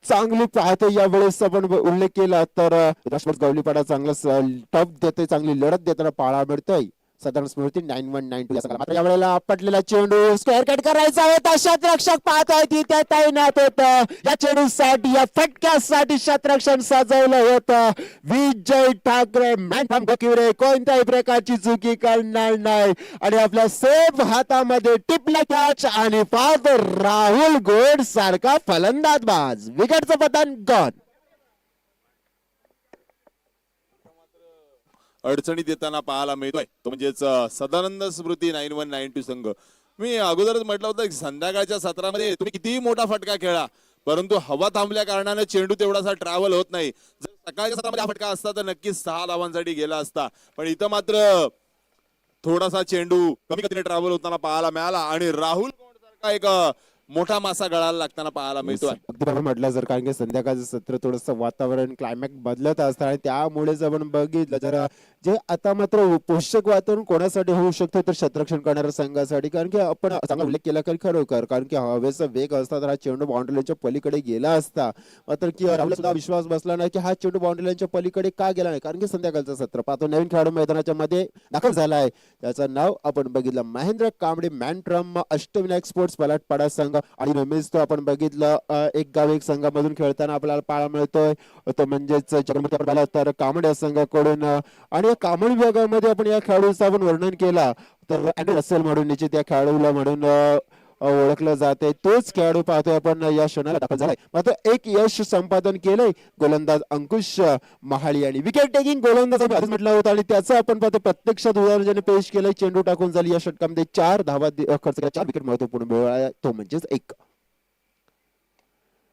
चांगली पाहतो. यावेळेस आपण उल्लेख केला तर राष्ट्रपती गवलीपाडा चांगला टफ देते, चांगली लढत देताना पाहायला मिळतोय. साधारण स्मृती 9192 या संघाला. मात्र यावेळेला आपटलेला चेंडू स्क्वेअर कट करायचा होता. क्षेत्ररक्षक पाहतोय तिथे तैनात होतं. या चेंडूसाठी या फटक्यासाठी क्षेत्ररक्षण सजवलं होतं. विजय ठाकरे मॅन गोकिवरे कोणत्याही प्रकारची चुकी करणार नाही आणि आपल्या सेफ हातामध्ये टिपला कॅच आणि पाहतो राहुल गोड सारखा फलंदाज. विकेटचं पतन गॉन. अडचणीत येताना पाहायला मिळतोय तो म्हणजेच सदानंद स्मृती 9192 संघ. मी अगोदरच म्हटलं होतं की संध्याकाळच्या सत्रामध्ये तुम्ही कितीही मोठा फटका खेळा, परंतु हवा थांबल्या कारणाने चेंडू तेवढासा ट्रॅव्हल होत नाही. जर सकाळच्या सत्रामध्ये हा फटका असता तर नक्कीच 6 धावांसाठी गेला असता, पण इथं मात्र थोडासा चेंडू कमी गतीने ट्रॅव्हल होताना पाहायला मिळाला आणि राहुल सारखा एक मोठा मासा गळाला लागताना पाहायला मिळतोय. अगदी बरोबर म्हटलं सर, कारण की संध्याकाळचं सत्र थोडस वातावरण क्लायमॅक्स बदलत असतं आणि त्यामुळेच आपण बघितलं जरा जे आता मात्र पोषक वातावरण कोणासाठी होऊ शकतं तर क्षेत्ररक्षण करणाऱ्या संघासाठी. कारण की आपण चांगला उल्लेख केला की खरोखर कारण की हवेचा वेग असता तर हा चेंडू बाउंड्रीच्या पलीकडे गेला असता. मात्र की राहुल सुद्धा विश्वास बसला नाही की हा चेंडू बाउंड्रीच्या पलीकडे का गेला नाही. कारण की संध्याकाळचं सत्र पाहतो नवीन खेळाडू मैदानाच्या मध्ये दाखल झाला आहे. त्याचं नाव आपण बघितलं महेंद्र कांबळे मॅनट्रम अष्टविनायक स्पोर्ट्स पलाटपाडा संघ. आणि नेहमीच तो आपण बघितलं एक गाव एक संघामधून खेळताना आपल्याला पाहायला मिळतोय तो म्हणजेच जगन्नाथ तर कामड या संघाकडून. आणि या कामड विभागामध्ये आपण या खेळाडूचं आपण वर्णन केला तर अँडी रसेल म्हणून निश्चित या खेळाडूला म्हणून ओळखलं जाते. तोच खेळाडू पाहतोय आपण या क्षणाला दाखल झालाय. मात्र एक यश संपादन केलंय गोलंदाज अंकुश महाळी आणि विकेट टेकिंग गोलंदाज आधीच म्हटलं होतं आणि त्याचं आपण पाहतो प्रत्यक्षात उदाहरण ज्याने पेश केलंय. चेंडू टाकून झाली या षटकामध्ये 4 धावा खर्च केला, 4 विकेट महत्वपूर्ण मिळाला तो म्हणजेच 1.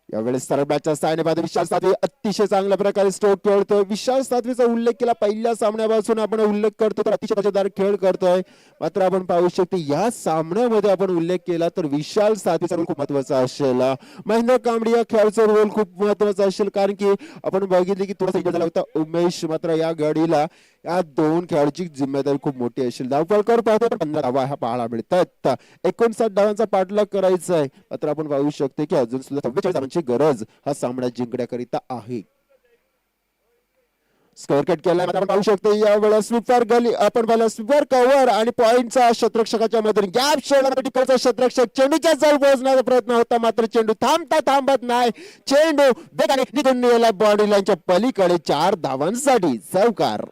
यावेळेस सरळ बॅटच्या साहाय्याने पाहतो विशाल सातवी अतिशय चांगल्या प्रकारे स्ट्रोक खेळतोय. विशाल सातवीचा उल्लेख केला पहिल्या सामन्यापासून आपण उल्लेख करतो तर अतिशय दर्जेदार खेळ करतोय. मात्र आपण पाहू शकतो या सामन्यामध्ये आपण उल्लेख केला तर विशाल सातवीचा रोल खूप महत्वाचा असेल. महेंद्र कांबळे या खेळाचा रोल खूप महत्वाचा असेल कारण की आपण बघितले की थोडासा इंजर्ड झाला होता उमेश. मात्र या घडीला या 2 खेळाडूची जिम्मेदारी खूप मोठी असेल. धावफलकर पाहतो 15 धावा ह्या पाहायला मिळतात. 59 धावांचा पाठलाग करायचा आहे. मात्र आपण पाहू शकतो की अजून सुद्धा 44 धावांची गरज हा सामना जिंकण्याकरिता आहे. स्कोअर कट केला आपण पाहू शकतो यावेळेला स्वीपर गली आपण पाहिलं स्वीपर कव्हर आणि पॉइंटचा क्षेत्ररक्षकाच्या मधून गॅप सोडला टिकलचा क्षेत्ररक्षक चेंडूच्या जवळ पोहोचण्याचा प्रयत्न होता. मात्र चेंडू थांबत नाही. चेंडू वेगाने निघून गेला बॉडी लाईनच्या पलीकडे 4 धावांसाठी चौकार.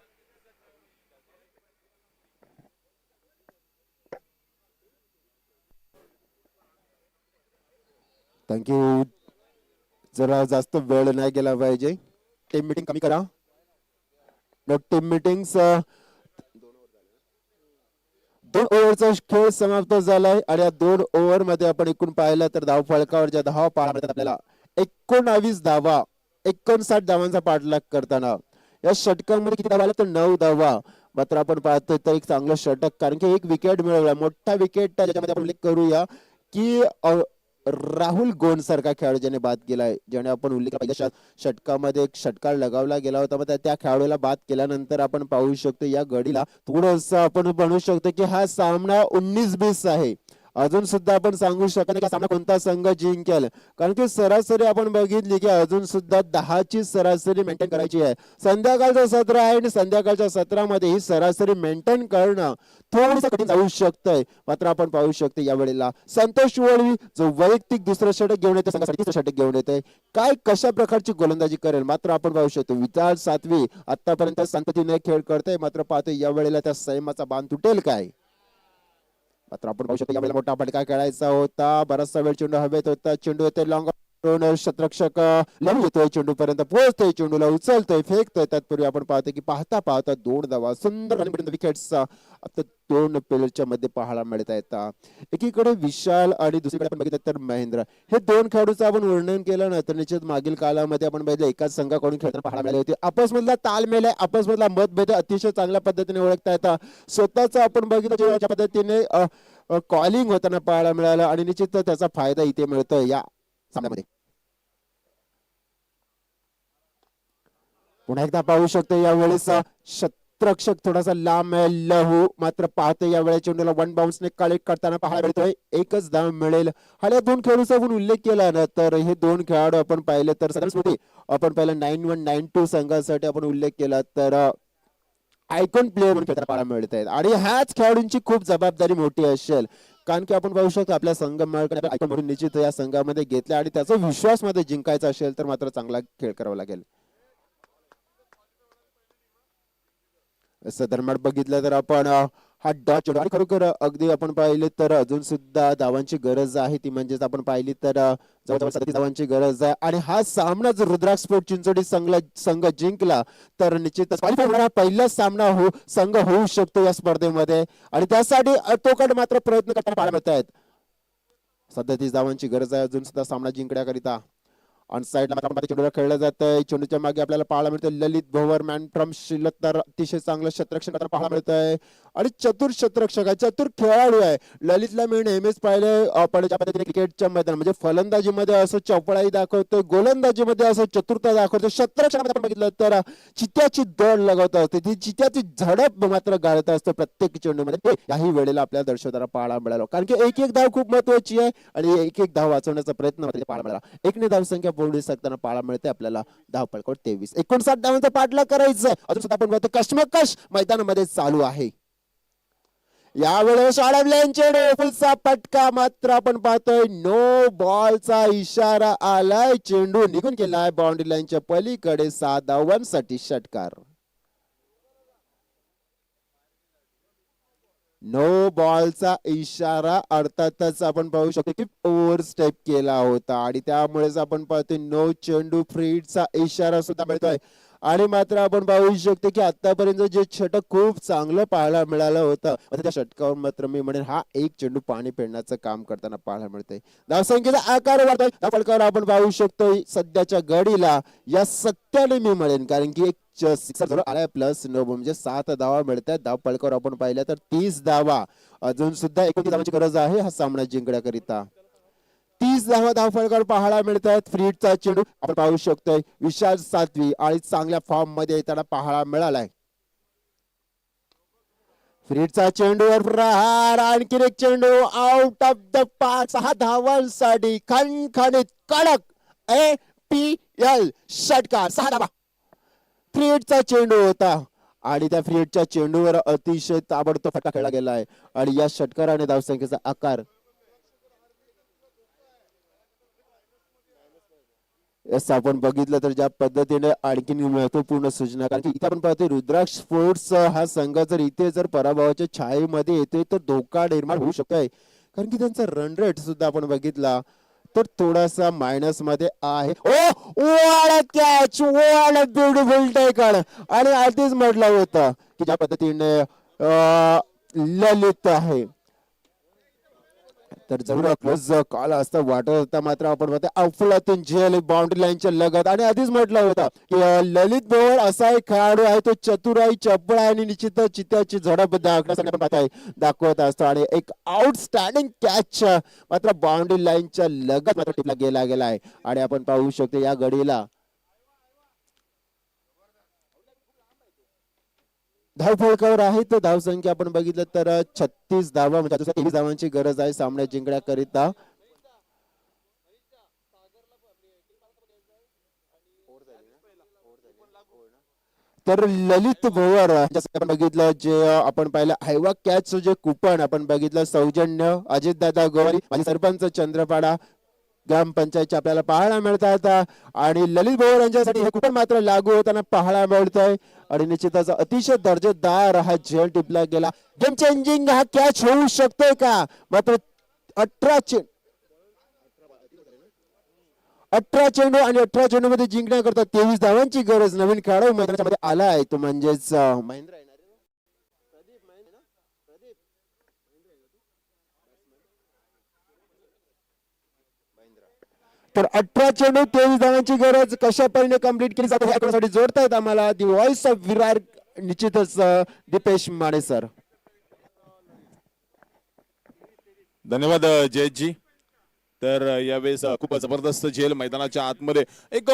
थँक्यू. जरा जास्त वेळ नाही गेला पाहिजे. टीम मीटिंग कमी करा. टीम मीटिंग्स 2 ओव्हरचा खेळ समाप्त झालाय आणि या 2 ओव्हर मध्ये आपण एकूण पाहिलं तर धाव फलकावरच्या धावा पाहायला मिळतात आपल्याला 19 धावा, 59 धावांचा पाठलाग करताना या षटकांमध्ये किती धावा आल्या तर 9 धावा. मात्र आपण पाहतोय तर एक चांगलं षटक, कारण की एक विकेट मिळवला, मोठा विकेट ज्याच्यामध्ये आपण उल्लेख करूया की राहुल गोंड सारखा खेळाडू ज्याने बाद केलाय, ज्याने आपण उल्लेख पहिल्या षटकामध्ये एक षटकार लगावला गेला होता. मग त्या खेळाडूला बाद केल्यानंतर आपण पाहू शकतो या घडीला थोडंसं आपण म्हणू शकतो की हा सामना 19-20 आहे. अजून सुद्धा आपण सांगू शकत नाही की सामना कोणता संघ जिंकेल, कारण की सरासरी आपण बघितली की अजून सुद्धा 10ची सरासरी मेंटेन करायची आहे. संध्याकाळचं सत्र आहे आणि संध्याकाळच्या सत्रामध्ये ही सरासरी मेंटेन करणं थोडंसं कठीण जाऊ शकतंय. मात्र आपण पाहू शकतो या वेळेला संतोष वळवी जो वैयक्तिक दुसरं षटक घेऊन येते, संघासाठी तिसरं षटक घेऊन येते, काय कशा प्रकारची गोलंदाजी करेल. मात्र आपण पाहू शकतो विचार सातवी आतापर्यंत शांततेने खेळ करतोय. मात्र पाहतो या वेळेला त्या संयमाचा बांध तुटेल काय. मात्र आपण पाहू शकतो यावेळेला मोठा फटका खेळायचा होता, बराचसा वेळ चेंडू हवेत होता, चेंडू येते लॉंग शतरक्षक लावून येतोय, चेंडू पर्यंत पोहोचतोय, चेंडूला उचलतोय, फेकतोय. तत्पूर्वी आपण पाहतो की पाहता पाहता 2 धावा सुंदर रनिंग विकेट्स आता 2 प्लेयरच्या मध्ये पाहायला मिळत आहेत. एकीकडे विशाल आणि दुसरीकडे आपण बघितलं तर महेंद्र, हे 2 खेळाडूचं आपण वर्णन केलं ना तर निश्चित मागील काळामध्ये आपण बघितलं एकाच संघाकडून खेळताना पाहायला मिळाले होते. आपसमधला तालमेल आहे, आपसमधला मतभेद अतिशय चांगल्या पद्धतीने ओळखता येतात. स्वतःच आपण बघितलं ज्या पद्धतीने कॉलिंग होताना पाहायला मिळालं आणि निश्चित त्याचा फायदा इथे मिळतोय या सामन्यामध्ये. पुन्हा एकदा पाहू शकतो यावेळेस शतरक्षक थोडासा लांब आहे लहू. मात्र पाहतो या वेळेस चेंडूला 1 बाउन्सने कलेक्ट करताना पाहायला मिळतोय, एकच धाव मिळेल. हा 2 खेळाडूचा आपण उल्लेख केला ना तर हे 2 खेळाडू आपण पाहिले तर सगळ्यात आपण पहिला 9192 संघासाठी आपण उल्लेख केला तर आयकॉन प्लेअर म्हणून खेळताना पाहायला मिळत आहेत आणि ह्याच खेळाडूंची खूप जबाबदारी मोठी असेल, कारण की आपण पाहू शकतो आपल्या संघ मालकाने आयकॉन म्हणून निश्चित या संघामध्ये घेतला आणि त्याचा विश्वास मध्ये जिंकायचा असेल तर मात्र चांगला खेळ करावा लागेल. दरम्यान बघितलं तर आपण हा डॉट आणि खरोखर अगदी आपण पाहिले तर अजून सुद्धा धावांची गरज आहे, ती म्हणजेच आपण पाहिली तर जवळजवळ 37 धावांची गरज आहे. आणि हा सामना जर रुद्राक्ष स्पोर्ट चिंचोडी संघ जिंकला तर निश्चितच पहिला सामना संघ होऊ शकतो या स्पर्धेमध्ये आणि त्यासाठी अतोकड मात्र प्रयत्न करताना पाहायला मिळत आहेत. 37 धावांची गरज आहे अजून सुद्धा सामना जिंकण्याकरिता. ऑन साइडला चेंडूला खेळलं जातंय, चेंडूच्या मागे आपल्याला पाहायला मिळतं ललित भोवर मॅन फ्रॉम श्रीलंका, अतिशय चांगलं शतरक्षक पाहायला मिळतंय आणि चतुर शतरक्षक आहे, चतुर खेळाडू आहे. ललितला मी नेहमीच पाहिलंय आपण ज्या पद्धतीने क्रिकेटच्या मैदान म्हणजे फलंदाजीमध्ये असं चौपळाई दाखवतोय, गोलंदाजीमध्ये असं चतुरता दाखवतोय, शतरक्षणामध्ये आपण बघितलं तर चित्याची दौड लगावत असते, ती चित्याची झडप मात्र गाळत असतं प्रत्येक चेंडूमध्ये. याही वेळेला आपल्याला दर्शवताना पाहायला मिळालं, कारण की एक एक धाव खूप महत्वाची आहे आणि एक एक धाव वाचवण्याचा प्रयत्न पाहायला मिळाला. एकने धावसंख्या बोलू शकताना पाहायला मिळते आपल्याला धावफलक 23. 59 धावांचा पाठलाग करायचा आहे अजून सुद्धा आपण बघतो कश्मकश मैदानामध्ये चालू आहे. यावेळेस फुलचा पटका मात्र आपण पाहतोय नो बॉलचा इशारा आलाय, चेंडू निघून गेलाय बाउंड्री लाईनच्या पलीकडे. 7 धावांसाठी षटकार. नो बॉलचा इशारा अर्थातच आपण पाहू शकतो की ओव्हर स्टेप केला होता आणि त्यामुळेच आपण पाहतोय नो चेंडू फ्रीडचा इशारा सुद्धा मिळतोय. आणि मात्र आपण पाहू शकतो की आतापर्यंत जे षटक खूप चांगलं पाहायला मिळालं होतं त्या षटकावर मात्र मी म्हणेन हा एक चेंडू पाणी फेडण्याचं काम करताना पाहायला मिळतंय. धावसंख्येचा आकार वाढतोय धावफलकावर आपण पाहू शकतो सध्याच्या घडीला या 97 मी म्हणेन, कारण की एक सिक्सर आलाय प्लस 9 म्हणजे 7 धावा मिळतात. धावफलकावर आपण पाहिलं तर 30 धावा अजून सुद्धा 29 धावांची गरज आहे हा सामना जिंकण्याकरिता. 30 धावा धावफलकावर पाहायला मिळतात. फ्रीडचा चेंडू आपण पाहू शकतोय विशाल सातवी आणि चांगल्या फॉर्म मध्ये येताना पाहायला मिळालाय. फ्रीडचा चेंडूवर प्रहार, आणखी एक चेंडू आउट ऑफ द पार्क. 6 धावांसाठी खणखणीत कडक APL षटकार. 6 धावा फ्रीडचा चेंडू होता आणि त्या फ्रीडच्या चेंडूवर अतिशय ताबडतोब फटका खेळला गेलाय आणि या षटकाराने धावसंख्येचा आकार असं आपण बघितलं तर ज्या पद्धतीने आणखी महत्वपूर्ण सूचना, कारण की इथे आपण पाहतोय रुद्राक्ष स्पोर्ट्स हा संघ जर इथे जर पराभवाच्या छायेमध्ये येतोय तर धोका निर्माण होऊ शकतोय, कारण की त्यांचा रन रेट सुद्धा आपण बघितला तर थोडासा मायनस मध्ये आहे. Oh what catch, what beautiful taken. आणि आधीच म्हटलं होतं की ज्या पद्धतीने ललित आहे. तर जरूर क्लोज कॉल असतं वाटत होता, मात्र आपण म्हणतो अफलातून झेल बाउंड्री लाईनच्या लगत. आणि आधीच म्हटलं होतं की ललित भोवर असा एक खेळाडू आहे, तो चतुर आहे, चपळ आहे आणि निश्चितच चित्याची झडप दाखवत असतो. आणि एक आउटस्टँडिंग कॅच मात्र बाउंड्री लाईनच्या लगत मात्र टिपला गेला आहे. आणि आपण पाहू शकतो या घडीला धावफलकावर आहे. तर धाव संख्या आपण बघितलं तर 36 धावा, म्हणजे 23 धावांची गरज आहे सामना जिंकण्याकरिता. तर ललित भोवर आपण बघितलं, जे आपण पाहिलं हायवा कॅच जे कुपन आपण बघितलं, सौजन्य अजितदादा गोवारी माजी सरपंच चंद्रपाडा ग्रामपंचायतचे आपल्याला पाहायला मिळतात. आणि ललित भोवर यांच्यासाठी हे कुपन मात्र लागू होताना पाहायला मिळतंय. आणि निश्चितच अतिशय दर्जेदार हा झेल टिपला गेला. गेम चेंजिंग हा कॅच होऊ शकतोय का? मात्र 18 चेंडू आणि 18 चेंडू मध्ये जिंकण्याकरता 23 धावांची गरज. नवीन खेळाडू मैदानाच्या मध्ये आला आहे, तो म्हणजेच महेंद्र. तर 18 चेंडू 23 धावांची गरज कशा परीने कंप्लीट केली जाते यासाठी जोडतायत आम्हाला दी व्हॉइस ऑफ विरार, निश्चितच दीपेश माने सर. धन्यवाद जयजी. तर यावेळेस खूप जबरदस्त झेल मैदानाच्या आतमध्ये, एक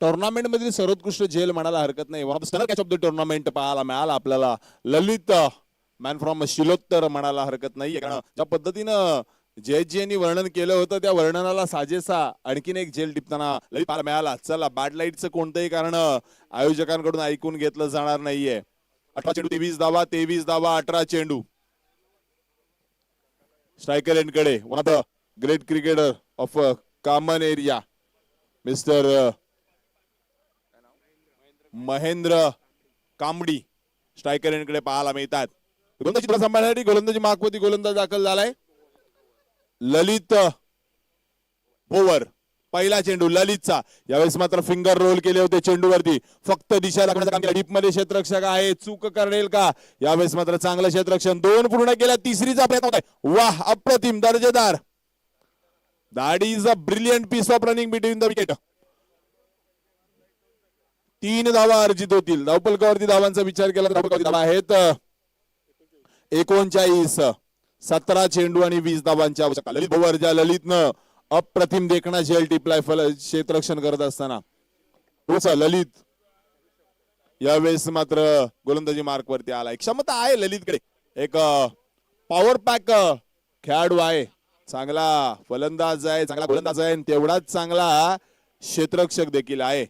टुर्नामेंट मधील सर्वोत्कृष्ट झेल म्हणायला हरकत नाही. One of the stunner catch of the tournament पाहायला मिळाला आपल्याला. ललित मॅन फ्रॉम शिलोत्तर म्हणायला हरकत नाही, कारण ज्या पद्धतीनं जयजी यांनी वर्णन केलं होतं त्या वर्णनाला साजेसा आणखीन एक झेल टिपताना ललित पाहायला मिळाला. चला, बॅड लाईटचं कोणतंही कारण आयोजकांकडून ऐकून घेतलं जाणार नाहीये. 18 चेंडू 23 धावा, 23 धावा 18 चेंडू. स्ट्रायकर एंडकडे one of the great cricketer of common area mister Mahendra Kambadi striker एंडकडे पाहायला मिळतात. गोलंदाजी सांभाळण्यासाठी गोलंदाजी मागवती गोलंदाज दाखल झालाय ललित भोवर. पहिला चेंडू ललितचा. यावेळेस मात्र फिंगर रोल केले होते चेंडूवरती, फक्त दिशा लागण्याचं काम केलं. डीप मध्ये क्षेत्ररक्षक आहे, चूक करेल का? यावेळेस मात्र चांगलं क्षेत्ररक्षण, 2 पूर्ण केल्या. तिसरीचा प्रयत्न होता. वाह, अप्रतिम, दर्जेदार. That is a brilliant piece of running between the wicket. 3 धावा अर्जित होतील. धावफलकावरती धावांचा विचार केला तर धावा आहेत 39. 17 चेंडू आणि 20 धावांची आवश्यकता. ललित भोवर, ज्या ललितनं अप्रतिम देखणा झेल टिपलाय क्षेत्ररक्षण करत असताना. ललित यावेळेस मात्र गोलंदाजी मार्क वरती आलाय. क्षमता आहे ललितकडे, एक पॉवर पॅक खेळाडू आहे, चांगला फलंदाज आहे, चांगला गोलंदाज आहे, तेवढाच चांगला क्षेत्ररक्षक देखील आहे.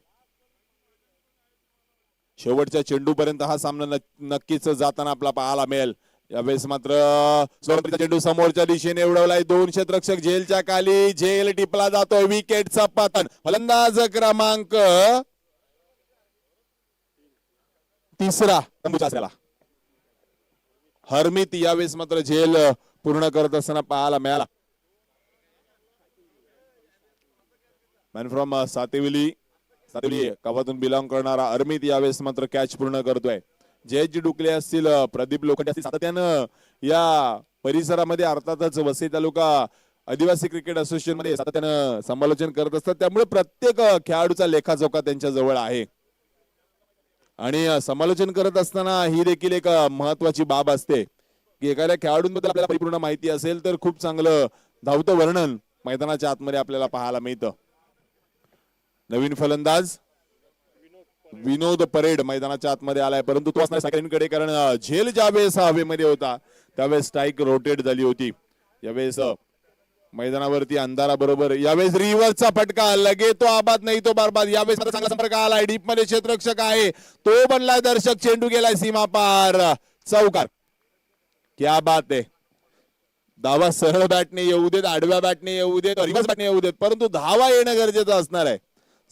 शेवटच्या चेंडू पर्यंत हा सामना नक्कीच जाताना आपला पाहायला मिळेल. यावेळेस मात्र चेंडू समोरच्या दिशेने उडवलाय. 2 क्षेत्ररक्षक झेलच्या खाली. झेल टिपला जातोय. विकेटचा पतन. फलंदाज क्रमांक 3 हरमित यावेळेस मात्र झेल पूर्ण करत असताना पाहायला मिळाला. मॅन फ्रॉम सातेवली गावातून बिलॉंग करणारा हरमित यावेळेस मात्र कॅच पूर्ण करतोय. जयजी डुकले असतील, प्रदीप लोखंडे असतील, सातत्यानं या परिसरामध्ये अर्थातच वसई तालुका आदिवासी क्रिकेट असोसिएशन मध्ये सातत्यानं समालोचन करत असतात. त्यामुळे प्रत्येक खेळाडूचा लेखाजोखा त्यांच्या जवळ आहे. आणि समालोचन करत असताना ही देखील एक महत्वाची बाब असते की एखाद्या खेळाडूंबद्दल आपल्याला परिपूर्ण माहिती असेल तर खूप चांगलं धावतं वर्णन मैदानाच्या आतमध्ये आपल्याला पाहायला मिळतं. नवीन फलंदाज विनोद परेड मैदानाच्या आतमध्ये आलाय, परंतु तो असणार सेकंडकडे, कारण झेल ज्यावेळेस हवेमध्ये होता त्यावेळेस स्ट्राईक रोटेट झाली होती. यावेळेस मैदानावरती अंधाराबरोबर यावेळेस रिव्हर्सचा फटका, लगे तो आबाद नाही तो बरबाद. यावेळेस चांगला संपर्क आलाय. डीप मध्ये क्षेत्ररक्षक आहे, तो बनलाय दर्शक. चेंडू गेलाय सीमा पार, चौकार. क्या बात आहे. धावा सरळ बॅटने येऊ देत, आडव्या बॅटने येऊ देत, रिव्हर्स बॅटने येऊ देत, परंतु धावा येणं गरजेचं असणार आहे.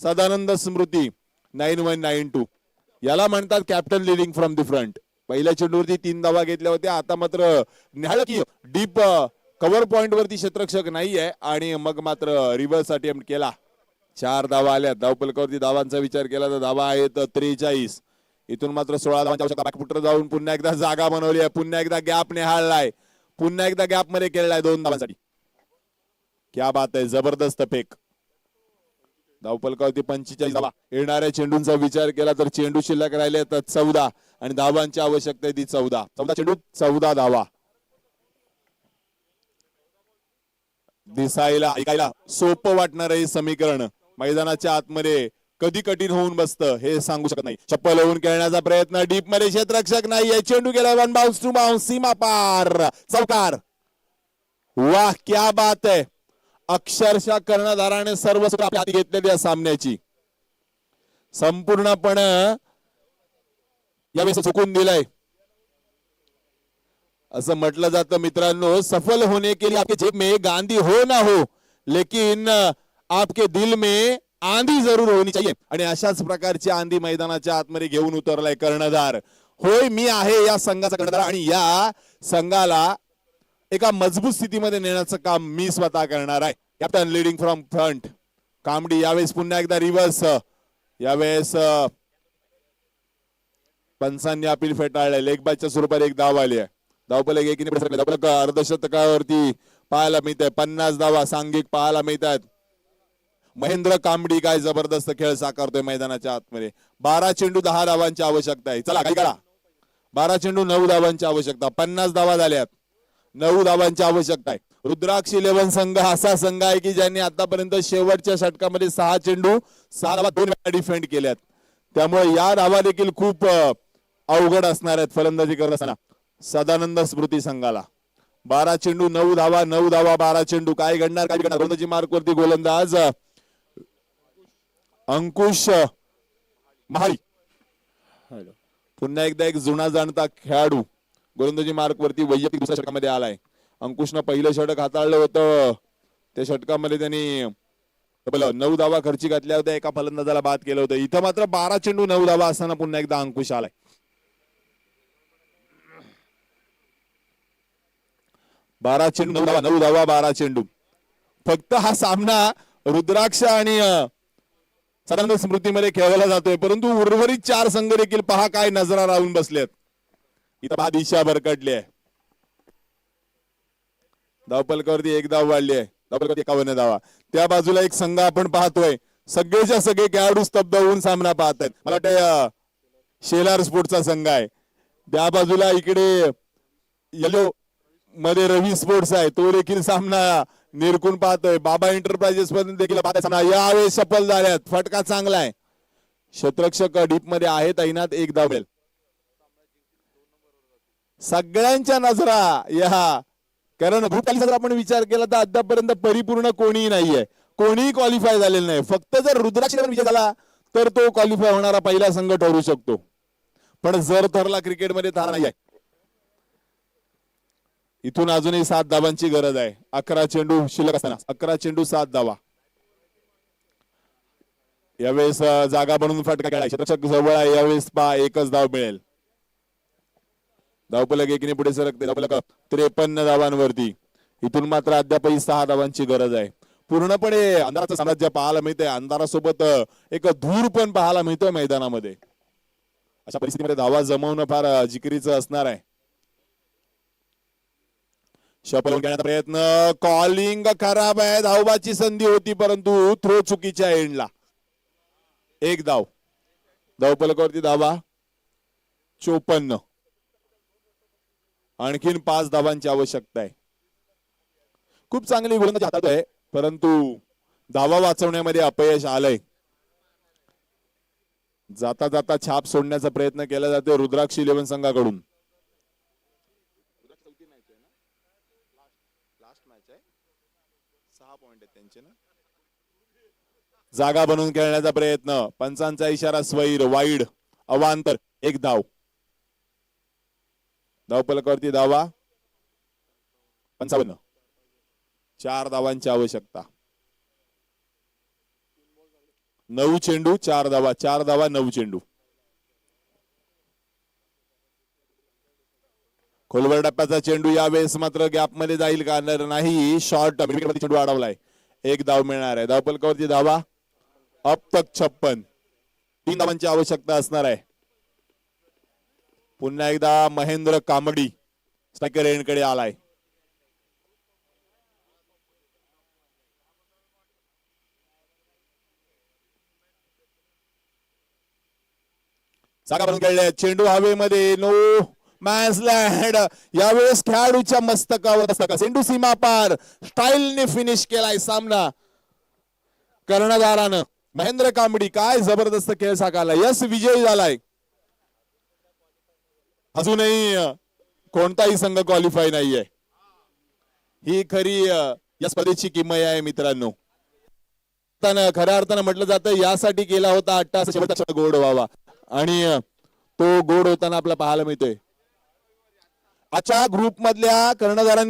सदानंद स्मृती 9192 याला म्हणतात captain leading from the front. पहिल्या चेंडूवरती 3 धावा घेतल्या होत्या, आता मात्र निहाळकी डीप कव्हर पॉइंट वरती क्षेत्ररक्षक नाहीये आणि मग मात्र रिव्हर्स अटेम्प्ट केला. 4 धावा आल्या. धावफलकावरती धावांचा विचार केला तर धावा आहेत 43. इथून मात्र 16 धावांची आवश्यकता. बॅकफुटर जाऊन पुन्हा एकदा जागा बनवली आहे, पुन्हा एकदा गॅप निहाळलाय, पुन्हा एकदा गॅप मध्ये खेळलाय 2 धावांसाठी. क्या बात आहे, जबरदस्त फेक. धावफलकावरती 45 धावा. येणाऱ्या चेंडूंचा विचार केला तर चेंडू शिल्लक राहिले तर 14 आणि धावांची आवश्यकता आहे ती 14 चेंडू 14 धावा. दिसायला ऐकायला सोपं वाटणार हे समीकरण मैदानाच्या आतमध्ये कधी कठीण होऊन बसतं हे सांगू शकत नाही. चप्पल होऊन खेळण्याचा प्रयत्न, डीप मध्ये क्षेत्ररक्षक नाही, चेंडू गेला 1 बाउन्स 2 बाउन्स, सीमा पार, चौकार. वाह क्या बात आहे. अक्षरशः कर्णधाराने सर्व आपल्या हाती घेतलेली या सामन्याची संपूर्णपणे यावेळेस चुकून दिलाय असं म्हटलं जातं. मित्रांनो, सफल होने के लिए आपके जेब में गांधी हो ना हो लेकिन आपके दिल में आंधी जरूर होनी चाहिए. आणि अशाच प्रकारची आंधी मैदानाच्या आतमध्ये घेऊन उतरलाय कर्णधार. होय, मी आहे या संघाचा कर्णधार आणि या संघाला एका मजबूत स्थितीमध्ये नेण्याचं काम मी स्वतः करणार आहे. Captain leading from front. Kamdi यावेळेस पुन्हा एकदा रिव्हर्स. यावेळेस पंचांनी अपील फेटाळले. लेग बायच्या स्वरूपात एक धाव आली आहे. धावफलक एकीने पुढे सरकले. धावफलक अर्धशतकावरती पाहायला मिळत आहे. 50 धावा सांघिक पाहायला मिळतात. महेंद्र कामडी काय जबरदस्त खेळ साकारतोय मैदानाच्या आतमध्ये. 12 चेंडू 10 धावांची आवश्यकता आहे. चला काय करा, 12 चेंडू 9 धावांची आवश्यकता. 50 धावा झाल्यात, 9 धावांची आवश्यकता आहे. रुद्राक्ष 11 संघ असा संघ आहे की ज्यांनी आतापर्यंत शेवटच्या षटकामध्ये 6 चेंडू 6 धावा 2 वेळा डिफेंड केल्यात. त्यामुळे या धावा देखील खूप अवघड असणार आहेत फलंदाजी करत असताना. सदानंद स्मृती संघाला 12 चेंडू 9 धावा, 9 धावा 12 चेंडू. काय घडणार काय घडणार. गोलंदाजी मार्कवरती गोलंदाज अंकुश महारी. पुन्हा एकदा एक जुना जाणता खेळाडू गोलंदाजी मार्कवरती वैयक्तिक दुसऱ्या षटकामध्ये आलाय. अंकुशनं पहिलं षटक हाताळलं होतं. त्या षटकामध्ये त्यांनी 9 धावा खर्ची घातल्या होत्या. एका फलंदाजाला बाद केलं होतं. इथं मात्र 12 चेंडू 9 धावा असताना पुन्हा एकदा अंकुश आलाय. 12 चेंडू 9 धावा, 9 धावा 12 चेंडू. फक्त हा सामना रुद्राक्ष आणि सदानंद स्मृतीमध्ये खेळवला जातोय, परंतु उर्वरित 4 संघ देखील पहा काय नजरा राहून बसलेत. इथं पहा दिशा भरकटली आहे. धावफलकावरती एक धाव वाढली आहे. धावफलकावरती 51 धावा. त्या बाजूला एक संघ आपण पाहतोय, सगळेच्या सगळे खेळाडू स्तब्ध होऊन सामना पाहत आहेत. मला वाटतं शेलार स्पोर्टचा संघ आहे. त्या बाजूला इकडे येलो मध्ये रवी स्पोर्ट्स आहे, तो देखील सामना निरखून पाहतोय. बाबा एंटरप्राइजेस पण देखील सामना यावेळेस सफल झाल्यात. फटका चांगला आहे. क्षेत्ररक्षक डीप मध्ये आहे तैनात. एक धाव मिळेल. सगळ्यांच्या नजरा या, कारण भूतकाली जर आपण विचार केला तर अद्यापर्यंत परिपूर्ण कोणीही नाहीये, कोणीही क्वालिफाय झालेलं नाही. फक्त जर रुद्राक्ष विजय झाला तर तो क्वालिफाय होणारा पहिला संघ ठरू शकतो. पण जर ठरला क्रिकेटमध्ये थार नाही आहे. इथून अजूनही 7 धावांची गरज आहे. 11 चेंडू शिल्लक असताना 11 चेंडू 7 धावा. यावेळेस जागा बनवून फटका खेळाय. क्षेत्ररक्षक जवळ आहे. यावेळेस एकच धाव मिळेल. धावफलक एकीने पुढे सरकते. धावफलक 53 धावांवरती. इथून मात्र अद्यापही 6 धावांची गरज आहे. पूर्णपणे अंधाराचं साम्राज्य पाहायला मिळतंय. अंधारासोबत एक धूर पण पाहायला मिळतोय मैदानामध्ये. अशा परिस्थितीमध्ये धावा जमवणं फार जिकिरीचं असणार आहे. शपल घेण्याचा प्रयत्न, कॉलिंग खराब आहे. धावबाची संधी होती परंतु थ्रो चुकीच्या एंडला. एक धाव. धावफलकावरती धावा 54. आणखीन 5 धावांची आवश्यकता आहे. खूप चांगली गोलंदाजी हाताळतोय परंतु धावा वाचवण्यामध्ये अपयश आलंय. जाता जाता छाप सोडण्याचा प्रयत्न केला जातोय रुद्राक्ष 11 संघाकडून. जागा बनवून खेळण्याचा प्रयत्न. पंचांचा इशारा स्वैर. वाईड अवांतर. एक धाव. धावफलकावरती धावा 55. 4 धावांची आवश्यकता. 9 चेंडू 4 धावा. 4 धावा 9 चेंडू. खोलवर टप्प्याचा चेंडू यावेळेस मात्र गॅप मध्ये जाईल का नाही. शॉर्ट चेंडू अडवलाय. एक धाव मिळणार आहे. धावफलकावरती धावा अब तक 56. 3 धावांची आवश्यकता असणार आहे. पुन्हा एकदा महेंद्र कामडी स्ट्रायकर एंडकडे आलाय. जागा भरून खेळले, चेंडू हवेमध्ये, नो मॅन्स लँड. यावेळेस खेळाडूच्या मस्तकावर असता चेंडू सीमा पार, स्टाईलने फिनिश केलाय सामना कर्णधारानं. महेंद्र कांबडी काय जबरदस्त खेळ साकारला. यस विजयी झालाय. अजूनही कोणताही संघ क्वालिफाय नाहीये. ही खरी या स्पर्धेची किमया आहे मित्रांनो. खऱ्या अर्थानं म्हटलं जातं यासाठी केला होता अट्टा शेवटचा गोड व्हावा आणि तो गोड होताना आपल्याला पाहायला मिळतोय. आजच्या ग्रुप मधल्या कर्णधारांनी